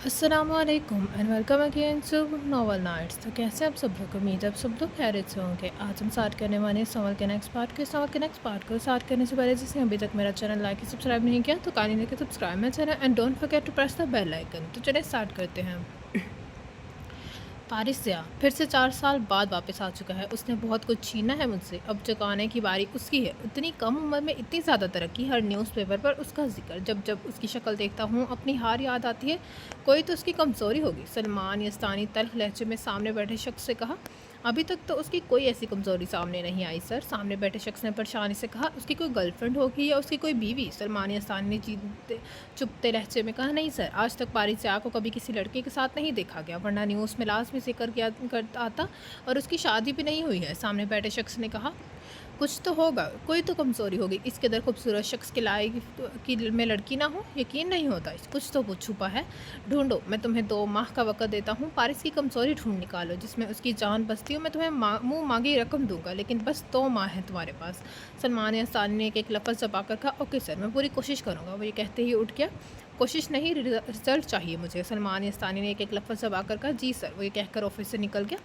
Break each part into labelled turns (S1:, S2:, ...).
S1: अस्सलामुअलैकुम and welcome again to novel nights. तो कैसे आप सब लोग, उम्मीद है आप सब लोग खैरियत से होंगे। आज हम स्टार्ट करने वाले हैं सवाल के नेक्स्ट पार्ट के। सवाल के नेक्स्ट पार्ट को स्टार्ट करने से पहले जिसने अभी तक मेरा चैनल लाइक या सब्सक्राइब नहीं किया तो काइंडली लेके subscribe my channel and don't forget to press the bell icon. तो चलिए स्टार्ट करते हैं। पारिस से फिर से 4 साल बाद वापस आ चुका है। उसने बहुत कुछ छीना है मुझसे, अब चुकाने की बारी उसकी है। इतनी कम उम्र में इतनी ज़्यादा तरक्की, हर न्यूज़पेपर पर उसका जिक्र। जब जब उसकी शक्ल देखता हूँ अपनी हार याद आती है। कोई तो उसकी कमज़ोरी होगी, सलमान यस्तानी तल्ख लहजे में सामने बैठे शख्स से कहा। अभी तक तो उसकी कोई ऐसी कमज़ोरी सामने नहीं आई सर, सामने बैठे शख्स ने परेशानी से कहा। उसकी कोई गर्लफ्रेंड होगी या उसकी कोई बीवी? सलमान यस्तानी ने जीते चुपते लहजे में कहा। नहीं सर, आज तक पारिस से को कभी किसी लड़के के साथ नहीं देखा गया, वरना न्यूज़ में लाजमी जिक्र किया कर आता। और उसकी शादी भी नहीं हुई है, सामने बैठे शख्स ने कहा। कुछ तो होगा, कोई तो कमज़ोरी होगी। इस कदर खूबसूरत शख्स के लायक की में लड़की ना हो, यकीन नहीं होता। कुछ तो वो छुपा है, ढूंढो। मैं तुम्हें 2 माह का वक़्त देता हूँ, पारिस की कमज़ोरी ढूंढ निकालो जिसमें उसकी जान बसती हो। मैं तुम्हें मुँह मांगी रकम दूंगा, लेकिन बस 2 माह है तुम्हारे पास। सलमान यसानी ने एक लफ्ज़ दबा कर कहा। ओके सर, मैं पूरी कोशिश करूँगा। वो ये कहते ही उठ गया। कोशिश नहीं, रिजल्ट चाहिए मुझे। सलमान यस्तानी ने एक लफ्ज़ दबा कर कहा। जी सर। वो ये कहकर ऑफिस से निकल गया।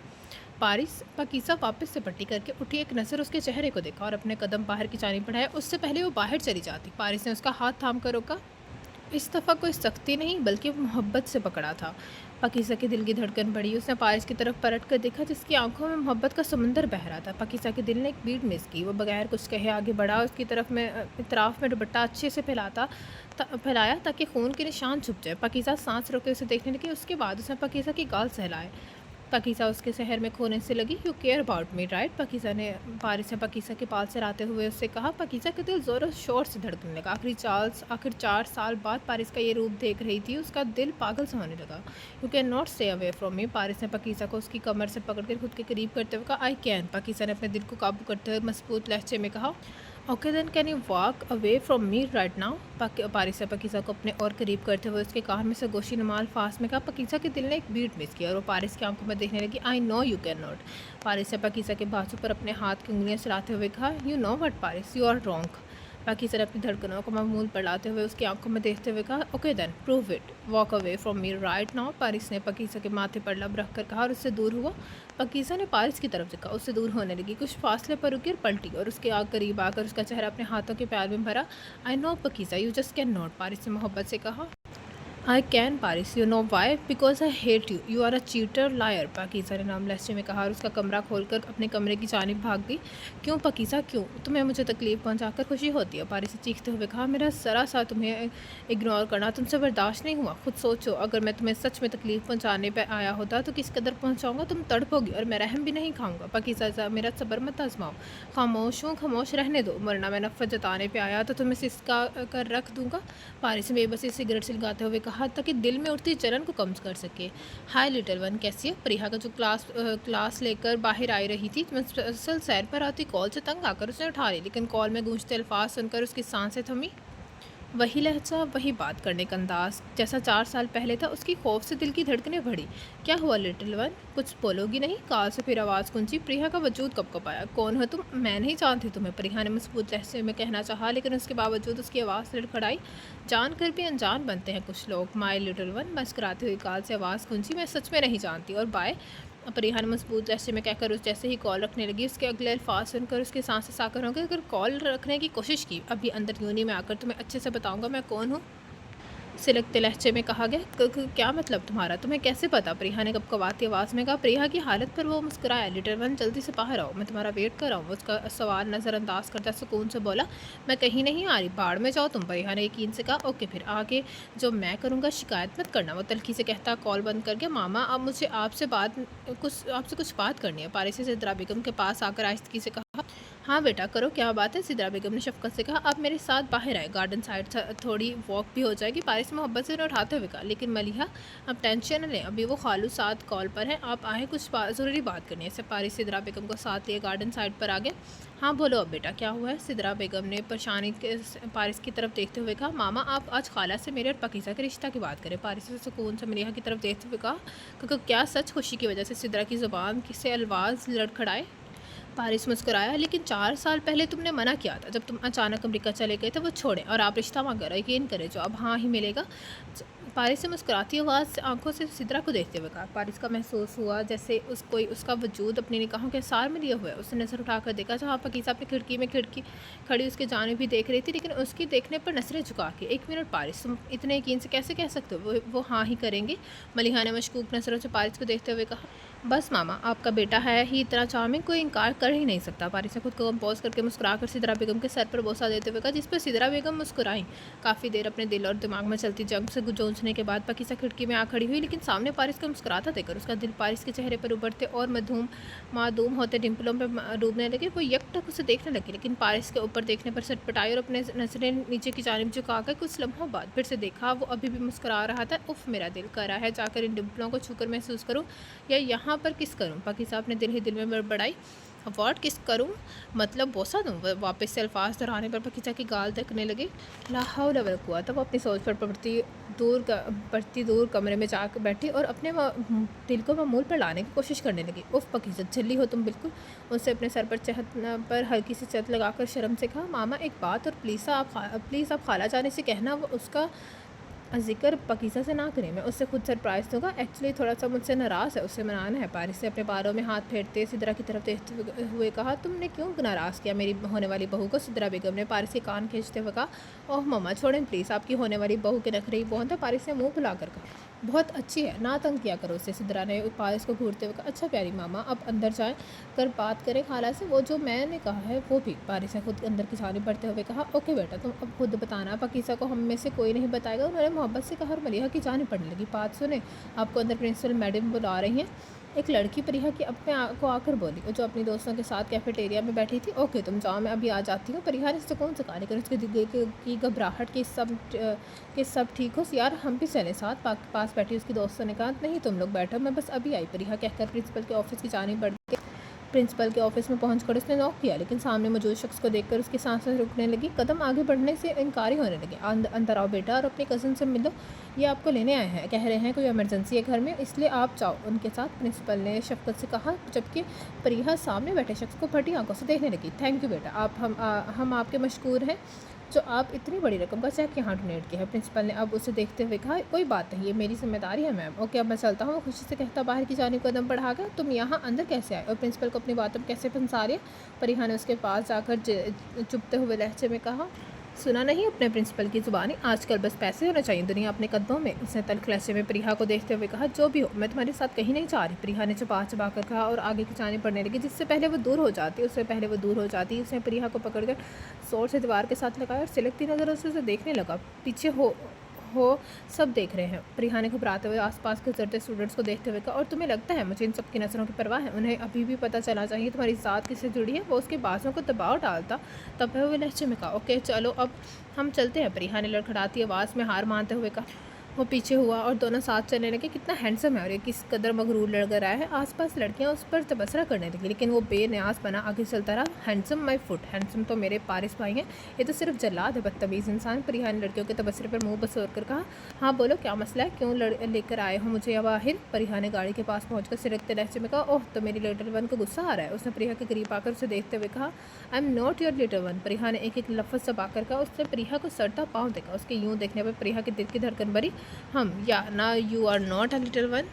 S1: पाकिज़ा वापस से पट्टी करके उठी, एक नज़र उसके चेहरे को देखा और अपने कदम बाहर की जानिब बढ़ाया। उससे पहले वो बाहर चली जाती, पारिस ने उसका हाथ थाम कर रोका। इस दफ़ा कोई सख्ती नहीं बल्कि मोहब्बत से पकड़ा था। पाकिज़ा के दिल की धड़कन बढ़ी। उसने पारिस की तरफ पलट कर देखा जिसकी आंखों में मोहब्बत का समंदर बह रहा था। पाकिज़ा के दिल ने एक बीट मिस की। वो बगैर कुछ कहे आगे बढ़ा, उसकी तरफ में इतराफ़ में दुपट्टा अच्छे से फैलाया ताकि खून के निशान छुप जाए। पाकिज़ा सांस रोके उसे देखने लगी। उसके बाद उसने पाकिज़ा की गाल सहलाए। पाकिज़ा उसके शहर में खोने से लगी। You care about me right? Pakiza ने पारिस ने पाकिज़ा के पाल से आते हुए उससे कहा। पाकिज़ा के दिल ज़ोरों शोर से धड़कने लगा। आखिर 4 साल बाद पारिस का ये रूप देख रही थी, उसका दिल पागल सा होने लगा। You can not stay away from me. Paris ने पाकिज़ा को उसकी कमर से पकड़कर खुद के करीब करते हुए कहा। I can. पाकिज़ा ने अपने दिल को काबू करते हुए मजबूत लहजे में कहा। Okay then can you walk away from me right now? Paris ने पाकिज़ा को अपने और करीब करते हुए उसके कान में से गोशी नुमाल फास में कहा। पाकिज़ा के दिल ने एक बीट मिस किया और वो पारिस की आंखों में देखने लगी। I know you can not. Paris ने पाकिज़ा के बाजू पर अपने हाथ की उंगलियां चलाते हुए कहा। You know what Paris, you are wrong. Pakiza ने अपनी धड़कनों को मामूल पर लाते हुए उसकी आंखों में देखते हुए कहा। Okay then prove it, walk away from me right now. Paris ने पाकिज़ा के माथे पर लब रख कर कहा और उससे दूर हुआ। पाकिज़ा ने पारिस की तरफ देखा, उससे दूर होने लगी। कुछ फासले पर रुकी और पलटी और उसके करीब आकर उसका चेहरा अपने हाथों के प्यार में भरा। I know Pakiza, you just can not. Paris ने मोहब्बत से कहा। I can Paris, you know why? Because I hate you, you are a cheater liar. Pakiza ने नाम लहजे में कहा और उसका कमरा खोलकर अपने कमरे की जानिब भाग गई। क्यों पाकिज़ा, क्यों? तुम्हें मुझे तकलीफ़ पहुंचाकर खुशी होती है? पारिस ने चीखते हुए कहा। मेरा ज़रा सा तुम्हें इग्नोर करना तुमसे बर्दाश्त नहीं हुआ। खुद सोचो, अगर मैं तुम्हें सच में तकलीफ़ पहुंचाने पर आया होता तो किस कदर पहुंचाऊंगा। तुम तड़पोगी और मैं रहम भी नहीं खाऊंगा। पाकिज़ा, मेरा सब्र मत आजमाओ। खामोश हूँ, खामोश रहने दो, वरना मैं नफ़रत जताने पर आया तो तुम्हें सिसका कर रख दूंगा। पारिस ने बेबसी सिगरेट सिलगाते हुए कहा ताकि दिल में उठती जलन को कम कर सके। हाय लिटिल वन, कैसी है? प्रिया का जो क्लास लेकर बाहर आई रही थी, मुसलसल सैर पर आती कॉल से तंग आकर उसने उठा ली, लेकिन कॉल में गूंजते अल्फाज सुनकर उसकी सांसें थमी। वही लहजा, वही बात करने का अंदाज जैसा 4 साल पहले था। उसकी खौफ से दिल की धड़कनें बढ़ी। क्या हुआ लिटिल वन, कुछ बोलोगी नहीं? काल से फिर आवाज़ गूंजी। प्रिया का वजूद कब आया। कौन हो तुम? मैं नहीं जानती तुम्हें, प्रिया ने मजबूत लहजे में कहना चाहा, लेकिन उसके बावजूद उसकी आवाज़ लड़खड़ाई। जानकर भी अनजान बनते हैं कुछ लोग। माई लिटिल वन, मस्कराती हुई काल से आवाज़ गूंजी। मैं सच में नहीं जानती। और बाय, परिहान मजबूत लहजे में कहकर उस जैसे ही कॉल रखने लगी, उसके अगले अल्फाज सुनकर उसके सांसें साकर हो गए। अगर कॉल रखने की कोशिश की, अभी अंदर यूनी में आकर तुम्हें अच्छे से बताऊंगा मैं कौन हूँ। सिलकते लहजे में कहा गया। क्या मतलब तुम्हारा? तुम्हें कैसे पता? प्रिया ने कपकपाती आवाज़ में कहा। प्रिया की हालत पर वो मुस्कुराया। लिटिल वन, जल्दी से बाहर आओ, मैं तुम्हारा वेट कर रहा हूँ। उसका सवाल नज़रअंदाज करता सुकून से बोला। मैं कहीं नहीं आ रही, बाढ़ में जाओ तुम। प्रिया ने यकीन से कहा। ओके, फिर आगे जो मैं करूँगा शिकायत मत करना। वो तल्खी से कहता कॉल बंद कर गया। मामा, अब मुझे आपसे कुछ बात करनी है। पारिस से सिद्रा बेगम के पास आकर आहिस्तगी से कहा। हाँ बेटा, करो, क्या बात है? सिद्रा बेगम ने शफकत से कहा। आप मेरे साथ बाहर आए, गार्डन साइड थोड़ी वॉक भी हो जाएगी। पारिस में मोहब्बत से उन्हें उठाते हुए कहा। लेकिन मलिहा, अब टेंशन न लें, अभी वो खालू साथ कॉल पर है, आप आए, कुछ ज़रूरी बात करनी है। इससे पारिस सिद्रा बेगम को साथ लिए गार्डन साइड पर आ गए। हाँ बोलो अब बेटा, क्या हुआ है? सिद्रा बेगम ने परेशानी के पारिस की तरफ देखते हुए कहा। मामा, आप आज खाला से मेरे और पाकिज़ा के रिश्ता की बात करें। पारिस से सुकून से मलिहा की तरफ देखते हुए कहा। क्योंकि क्या सच? खुशी की वजह से सिद्रा की ज़ुबान से अल्फाज लड़खड़ाए। पारिस मुस्कुराया। लेकिन 4 साल पहले तुमने मना किया था, जब तुम अचानक अमेरिका चले गए थे वो छोड़ें और आप रिश्ता मांग कर यकीन करें जो अब हाँ ही मिलेगा। पारिस से मुस्कुराती आवाज़ से आंखों से सिद्रा को देखते हुए कहा। पारिस का महसूस हुआ जैसे कोई उसका वजूद अपनी निगाहों के सार में लिया हुआ है। उसने नज़र उठाकर देखा जहाँ पाकिज़ा अपनी खिड़की में खड़ी उसके जानिब भी देख रही थी, लेकिन उसकी देखने पर नजरें झुका के। 1 मिनट पारिस, तुम इतने यकीन से कैसे कह सकते हो वो हाँ ही करेंगे? मलिहा ने मशकूक नज़रों से पारिस को देखते हुए कहा। बस मामा, आपका बेटा है ही इतना चार्मिंग, कोई इनकार कर ही नहीं सकता। पारिस ने खुद को कंपोज करके मुस्कुराकर सिद्रा बेगम के सर पर बोसा देते हुए कहा, जिस पर सिद्रा बेगम मुस्कुराई। काफ़ी देर अपने दिल और दिमाग में चलती जंग से जूझने के बाद पाकिज़ा खिड़की में आ खड़ी हुई, लेकिन सामने पारिस को मुस्कुराता देखकर उसका दिल पारिस के चेहरे पर उभरते और मादूम होते डिम्पलों पर डूबने लगे। वो यकटक उसे देखने लगी, लेकिन पारिस के ऊपर देखने पर सटपटाई और अपने नजरें नीचे की जानिब झुकाकर कुछ लम्हों बाद फिर से देखा। वो अभी भी मुस्कुरा रहा था। उफ, मेरा दिल कर रहा है जाकर इन डिम्पलों को छूकर महसूस करूँ या यहाँ पर किस करूँ। पाकिज़ा अपने दिल ही दिल में बड़बड़ाई। अवार्ड किस करूँ, मतलब बोसा दूँ? वापस से अल्फाज दोहराने पर पाकिज़ा की गाल दकने लगे। ला हौला वला कुव्वता। वो अपनी सोच पर बढ़ती दूर कमरे में जाकर बैठी और अपने दिल को मामूल पर लाने की कोशिश करने लगी। उफ पाकिज़ा, झल्ली हो तुम बिल्कुल। उससे अपने सर पर हल्की सी चट लगाकर शर्म से कहा, मामा एक बात, और प्लीज़ आप खाला जाने से कहना वो उसका ज़िक्र पाकिज़ा से ना करें। मैं उससे खुद सरप्राइज़ दूँगा। एक्चुअली थोड़ा सा मुझसे नाराज़ है, उससे मनाना है। पारिस से अपने बालों में हाथ फेरते सिद्रा की तरफ देखते हुए कहा, तुमने क्यों नाराज़ किया मेरी होने वाली बहू को? सिद्रा बेगम ने पारिस के कान खींचते हुए कहा। ओह मम्मा छोड़ें प्लीज़, आपकी होने वाली बहू के नखरे बहुत है। पारिस ने मुँह फुलाकर कहा। बहुत अच्छी है, ना तंग किया करो उसे। सिद्रा ने पारिस को घूरते हुए कहा। अच्छा प्यारी मामा, अब अंदर जाएं कर बात करें खाला से, वो जो मैंने कहा है वो भी। पारिस ने खुद अंदर की जानिब बढ़ते हुए कहा। ओके बेटा, तुम अब खुद बताना। पाकिज़ा को हम में से कोई नहीं बताएगा। उन्होंने मोहब्बत से कहा और मलिहा की जानिब पड़ने लगी। बात सुने, आपको अंदर प्रिंसिपल मैडम बुला रही हैं। एक लड़की परिहा की अपने को आकर बोली, जो अपनी दोस्तों के साथ कैफेटेरिया में बैठी थी। ओके तुम जाओ, मैं अभी आ जाती हूँ। परिहा ने सुकून से कहा, लेकिन उसके दिल की घबराहट कि सब ठीक हो। यार हम भी चले साथ। पास बैठी उसकी दोस्तों ने कहा, नहीं तुम लोग बैठो, मैं बस अभी आई। परिहा कहकर प्रिंसिपल के ऑफिस की जानिब बढ़ गई। प्रिंसिपल के ऑफिस में पहुंचकर उसने नॉक किया, लेकिन सामने मौजूद शख्स को देखकर उसकी सांसें रुकने लगी। कदम आगे बढ़ने से इनकारी होने लगे। अंदर आओ बेटा और अपनी कज़न से मिलो, ये आपको लेने आए हैं। कह रहे हैं कोई इमरजेंसी है घर में, इसलिए आप जाओ उनके साथ, प्रिंसिपल ने शफकत से कहा, जबकि परिहा सामने बैठे शख्स को फटी आंखों से देखने लगी। थैंक यू बेटा, हम आपके मशकूर हैं जो आप इतनी बड़ी रकम का चेक यहाँ डोनेट किया है। प्रिंसिपल ने अब उसे देखते हुए कहा, कोई बात नहीं, ये मेरी जिम्मेदारी है मैम। ओके अब मैं चलता हूँ। वो खुशी से कहता बाहर की जानिब कदम बढ़ा गया। तुम यहाँ अंदर कैसे आए? और प्रिंसिपल को अपनी बातों में कैसे फंसा रही है? परिहा ने उसके पास जाकर चुपते हुए लहजे में कहा, सुना नहीं अपने प्रिंसिपल की ज़ुबानी, आजकल बस पैसे होने चाहिए दुनिया अपने कदमों में। उसने तल्ख लहजे में प्रिया को देखते हुए कहा, जो भी हो मैं तुम्हारे साथ कहीं नहीं जा रही। प्रिया ने चबा कर कहा और आगे की जानिब बढ़ने लगी। जिससे पहले वो दूर हो जाती उसने प्रिया को पकड़कर जोर से दीवार के साथ लगाया और सिलकती नज़रों से उसे देखने लगा। पीछे हो सब देख रहे हैं। प्रिया ने घबराते हुए आसपास के गुजरते स्टूडेंट्स को देखते हुए कहा, और तुम्हें लगता है मुझे इन सब की नज़रों की परवाह है? उन्हें अभी भी पता चलना चाहिए तुम्हारी ज़ात किससे जुड़ी है। वो उसके बाजों को दबाव डालता तब हुए लहजे में कहा, ओके चलो अब हम चलते हैं। प्रिया ने लड़खड़ाती आवाज़ में हार मानते हुए कहा। वो पीछे हुआ और दोनों साथ चलने लगे। कितना हैंडसम है और ये किस कदर मगरूर लग रहा है। आसपास लड़कियां उस पर तबसरा करने लगी, लेकिन वो बेनियाज बना आगे चलता रहा। हैंडसम माई फुट, हैंडसम तो मेरे पारिस भाई हैं, ये तो सिर्फ जल्लाद है, बदतमीज़ इंसान। प्रिया ने लड़कियों के तबसरे पर मुंह बसोर कर कहा, हाँ बोलो क्या मसला है, क्यों लेकर आए हो मुझे? अब आखिर प्रिया ने गाड़ी के पास पहुँचकर सिरकते लहजे में कहा, ओह तो मेरी लिटिल वन को गुस्सा आ रहा है। उसने प्रिया के करीब आकर उसे देखते हुए कहा, I am not your little one. Priya ने एक लफ्ज़ चबाकर कहा। उसने प्रिया को सड़ता पाँव देखा। उसके यूँ देखने पर प्रिया के दिल की धड़कन भरी। हम या ना you are not a little one,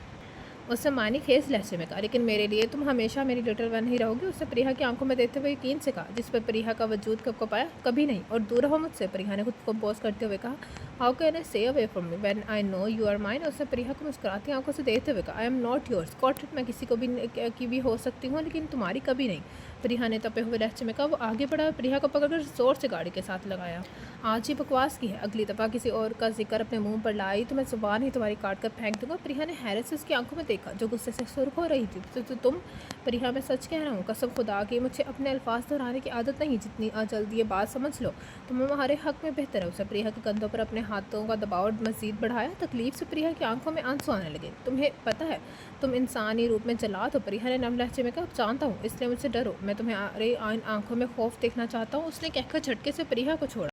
S1: उससे मानी खेस लहजे में कहा, लेकिन मेरे लिए तुम हमेशा मेरी लिटिल वन ही रहोगी। उसने प्रिया की आंखों में देखते हुए यकीन से कहा, जिस पर प्रिया का वजूद कब को पाया, कभी नहीं, और दूर रहो मुझसे। प्रिया ने खुद को कंपोज करते हुए कहा, how can I say away from me when I know you are mine. उसने प्रिया को मुस्कुराती आंखों से देखते हुए कहा, I am not yours. Got it, मैं किसी को भी की भी हो सकती हूँ, लेकिन तुम्हारी कभी नहीं। प्रिया ने तपे हुए लहजे में कहा। वो आगे बढ़ा, प्रिया को पकड़कर जोर से गाड़ी के साथ लगाया। आज ही बकवास की है, अगली दफ़ा किसी और का जिक्र अपने मुंह पर लाई तो मैं ज़ुबान ही तुम्हारी काट कर फेंक दूंगा। प्रिया ने हैरत से उसकी आंखों में देखा, जो गुस्से से सुर्ख हो रही थी। तो तुम? प्रिया मैं सच कह रहा हूँ, कसम खुदा की मुझे अपने अल्फाज दोहराने की आदत नहीं, जितनी जल्दी ये बात समझ लो तुम्हारे हक़ में बेहतर है। उसने प्रिया के कंधों पर अपने हाथों का दबाव मज़ीद बढ़ाया। तकलीफ से प्रिया की आंखों में आंसू आने लगे। तुम्हें पता है तुम इंसानी रूप में जला तो? प्रिया ने नम लहजे में कहा, जानता हूँ, इसलिए मुझसे डरो, मैं तुम्हें आंखों में खौफ देखना चाहता हूँ। उसने कहकर झटके से प्रिया को छोड़ा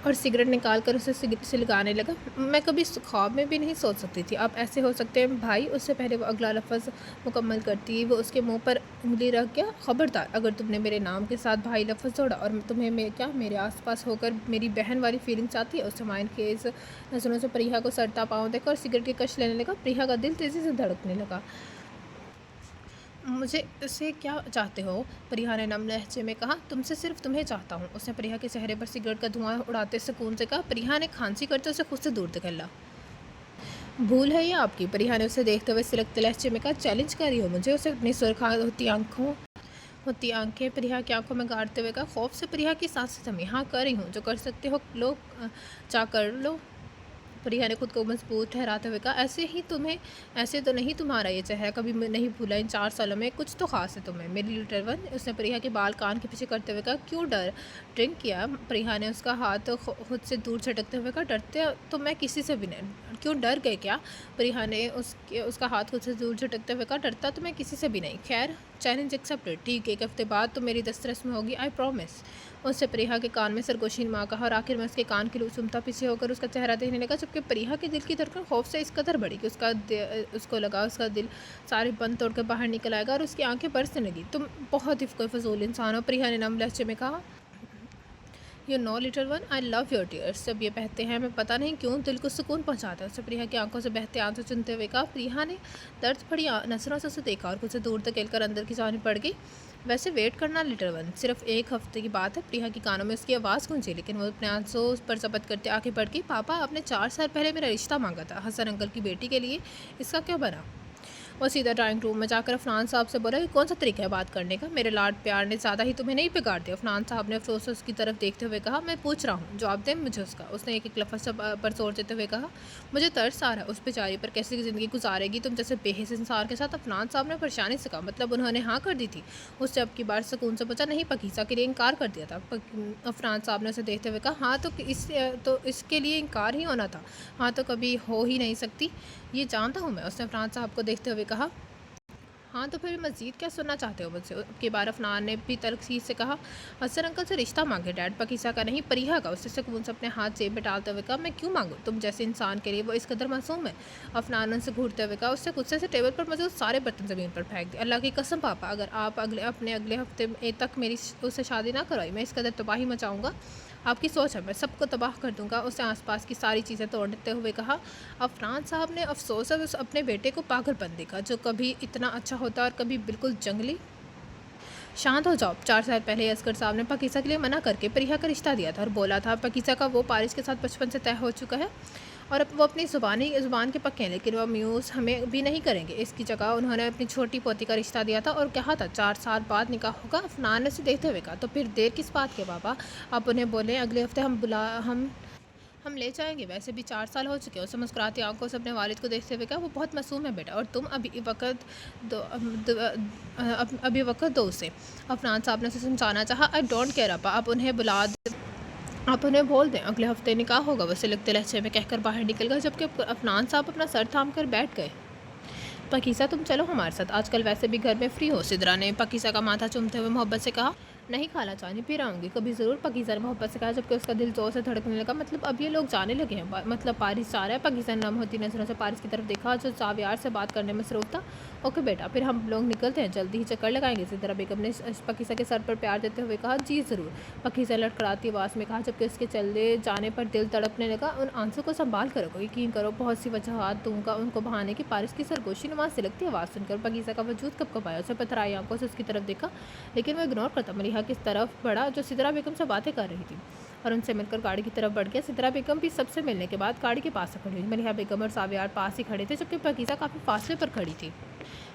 S1: और सिगरेट निकाल कर उसे सुलगाने लगा। मैं कभी ख्वाब में भी नहीं सोच सकती थी आप ऐसे हो सकते हैं भाई। उससे पहले वो अगला लफ्ज़ मुकम्मल करती वो उसके मुंह पर उंगली रख गया। खबरदार, अगर तुमने मेरे नाम के साथ भाई लफ्ज़ जोड़ा और तुम्हें क्या मेरे आसपास होकर मेरी बहन वाली फीलिंग्स आती है। उस माइन खेज नजरों से प्रिया को सरता पाँव देखा और सिगरेट की कश लेने लगा। प्रिया का दिल तेज़ी से धड़कने लगा। मुझे इससे क्या चाहते हो? प्रिया ने नम लहजे में कहा। तुमसे सिर्फ तुम्हें चाहता हूँ, उसने प्रिया के चेहरे पर सिगरेट का धुआं उड़ाते सुकून से कहा। प्रिया ने खांसी करते उसे खुद से दूर धकेला। भूल है ये आपकी? प्रिया ने उसे देखते हुए सिलकते लहजे में कहा। चैलेंज कर रही हो मुझे? उसे अपनी सुरखा होती आंखें प्रिया की आंखों में गाड़ते हुए कहा। खौफ से प्रिया की सांसें थमी। हाँ, कर रही हूँ, जो कर सकते हो लो, जा कर लो। प्रिया ने खुद को मजबूत ठहराते हुए कहा। ऐसे तो नहीं तुम्हारा ये चेहरा कभी नहीं भूला इन 4 सालों में। कुछ तो खास है तुम्हें मेरी लिटिल वन। उसने प्रिया के बाल कान के पीछे करते हुए कहा। क्यों ड्रिंक किया? प्रिया ने उसका हाथ खुद से दूर झटकते हुए कहा। डरते तो मैं किसी से भी नहीं। क्यों, डर गए क्या? प्रिया ने उसका हाथ खुद से दूर झटकते हुए कहा। डरता तो मैं किसी से भी नहीं। खैर, चैलेंज एक्सेप्टेड। ठीक, 1 हफ्ते बाद तो मेरी दस्तरस में होगी, आई प्रॉमिस। उससे प्रिया के कान में सरगोशी माँ कहा और आखिर में उसके कान की लू सुनता पीछे होकर उसका चेहरा देखने लगा। जबकि प्रिया के दिल की धड़कन खौफ से इस कदर बढ़ी कि उसको लगा उसका दिल सारे बंद तोड़ कर बाहर निकल आएगा और उसकी आंखें बरसने लगी। तुम बहुत ही कोई फजूल इंसान हो, प्रिया ने नम लहजे में कहा। You know little one, I love your tears. जब ये बहते हैं मैं पता नहीं क्यों दिल को सुकून पहुंचाता है। उससे प्रिया की आंखों से बहते आंसू चुनते हुए कहा। प्रिया ने दर्द भरी नजरों से उसे देखा और कुछ दूर धकेल कर अंदर की जानी पड़ गई। वैसे वेट करना लिटिल वन, सिर्फ 1 हफ्ते की बात है। प्रिया की कानों में उसकी आवाज़ गूंजी, लेकिन वो अपने आंसू पर जब्त करते आगे बढ़ गई। पापा, आपने 4 साल पहले मेरा रिश्ता मांगा था हसन अंकल की बेटी के लिए, इसका क्या बना? और सीधा ड्राइंग रूम में जाकर अफनान साहब से बोला। ये कौन सा तरीका है बात करने का? मेरे लाड प्यार ने ज़्यादा ही तुम्हें नहीं बिगाड़ दिया? अफनान साहब ने अफसोस उसकी तरफ देखते हुए कहा। मैं पूछ रहा हूँ, जवाब दें मुझे उसका। उसने एक लफ्ज़ पर जोर देते हुए कहा। मुझे तरस आ रहा है उस बेचारी पर, कैसी ज़िंदगी गुजारेगी तुम जैसे बेहिस इंसान के साथ? अफनान साहब ने परेशानी से कहा। मतलब उन्होंने हाँ कर दी थी? उससे अब की बार सुकून से बचा। नहीं, पकीसा के लिए इनकार कर दिया था। अफनान साहब ने उसे देखते हुए कहा। हाँ, तो इसके लिए इनकार ही होना था। हाँ तो कभी हो ही नहीं सकती, ये जानता हूँ मैं, उसने अफनान साहब को देखते हुए कहा। हाँ तो फिर मज़ीद क्या सुनना चाहते हो मुझसे? के बार अफनान ने भी तलखीस से कहा। असर अंकल से रिश्ता मांगे डैड, पकीसा का नहीं, परिहा का। उससे सुकून से अपने हाथ जेब में डालते हुए कहा। मैं क्यों मांगूँ? तुम जैसे इंसान के लिए वो इस कदर मासूम है? अफनान उनसे घूरते हुए कहा। उससे गुस्से से टेबल पर मौजूद सारे बर्तन ज़मीन पर फेंक दिए। अल्लाह की कसम पापा, अगर आप अगले हफ्ते तक मेरी उससे शादी ना करवाई, मैं इस कदर तबाही मचाऊँगा। आपकी सोच है मैं सबको तबाह कर दूंगा। उसने आसपास की सारी चीज़ें तोड़ते हुए कहा। अफनान साहब ने अफसोस उस अपने बेटे को पागलपन देखा, जो कभी इतना अच्छा होता और कभी बिल्कुल जंगली। शांत हो जाओ। 4 साल पहले असगर साहब ने पकीसा के लिए मना करके प्रिया का रिश्ता दिया था और बोला था पकीसा का वो पारिस के साथ बचपन से तय हो चुका है और अब वो अपनी ज़ुबान के पक्के हैं, लेकिन वो म्यूज़ हमें भी नहीं करेंगे। इसकी जगह उन्होंने अपनी छोटी पोती का रिश्ता दिया था और कहा था 4 साल बाद निकाह होगा। अफनान ने उसे देखते हुए कहा। तो फिर देर किस बात के पापा? आप उन्हें बोलें अगले हफ्ते हम ले जाएंगे। वैसे भी 4 साल हो चुके हैं। उसे मुस्कुराती आंखों से अपने वालिद को देखते हुए कहा। वो बहुत मासूम है बेटा, और तुम अभी वक्त दो उसे। अफनान साहब ने उसे समझाना चाहा। आई डोंट केयर अपा, आप उन्हें बोल दें अगले हफ्ते निकाह होगा। वैसे लगते लहजे में कहकर बाहर निकल गया, जबकि अफनान साहब अपना सर थाम कर बैठ गए। पकीसा तुम चलो हमारे साथ, आजकल वैसे भी घर में फ्री हो। सिद्रा ने पकीसा का माथा चूमते हुए मोहब्बत से कहा। नहीं खाला चानी, फिर आऊँगी कभी ज़रूर, पकीसा ने मोहब्बत से कहा, जबकि उसका दिल जोर से धड़कने लगा। मतलब अब ये लोग जाने लगे हैं, मतलब पारिस जा रहा है? पकीसा ने नम होती नजरों से पारिस की तरफ देखा, जो सावियार से बात करने में मसरूफ था। ओके बेटा, फिर हम लोग निकलते हैं, जल्दी ही चक्कर लगाएंगे। सिद्रा बेगम ने पकीसा के सर पर प्यार देते हुए कहा। जी ज़रूर, पकीसा लड़खड़ाती आवाज़ में कहा, जबकि उसके चलते जाने पर दिल तड़पने लगा। उन आंसू को संभाल कर रखो, यकीन करो बहुत सी वजहात दूंगा उनको बहाने की। पारिस की सरगोशी नुमा से लगती आवाज़ सुनकर पकीसा का वजूद कपकपाया। उसे पथराई आंखों से उसकी तरफ देखा, लेकिन वो इग्नोर करता मलिहा की तरफ बढ़ा, जो सिद्रा बेगम से बातें कर रही थी, और उनसे मिलकर गाड़ी की तरफ बढ़ गया। सिद्रा बेगम भी सबसे मिलने के बाद गाड़ी के पास से खड़ी हुई। मलिहा बेगम और सावियार पास ही खड़े थे, जबकि पकीसा काफ़ी फासले पर खड़ी थी।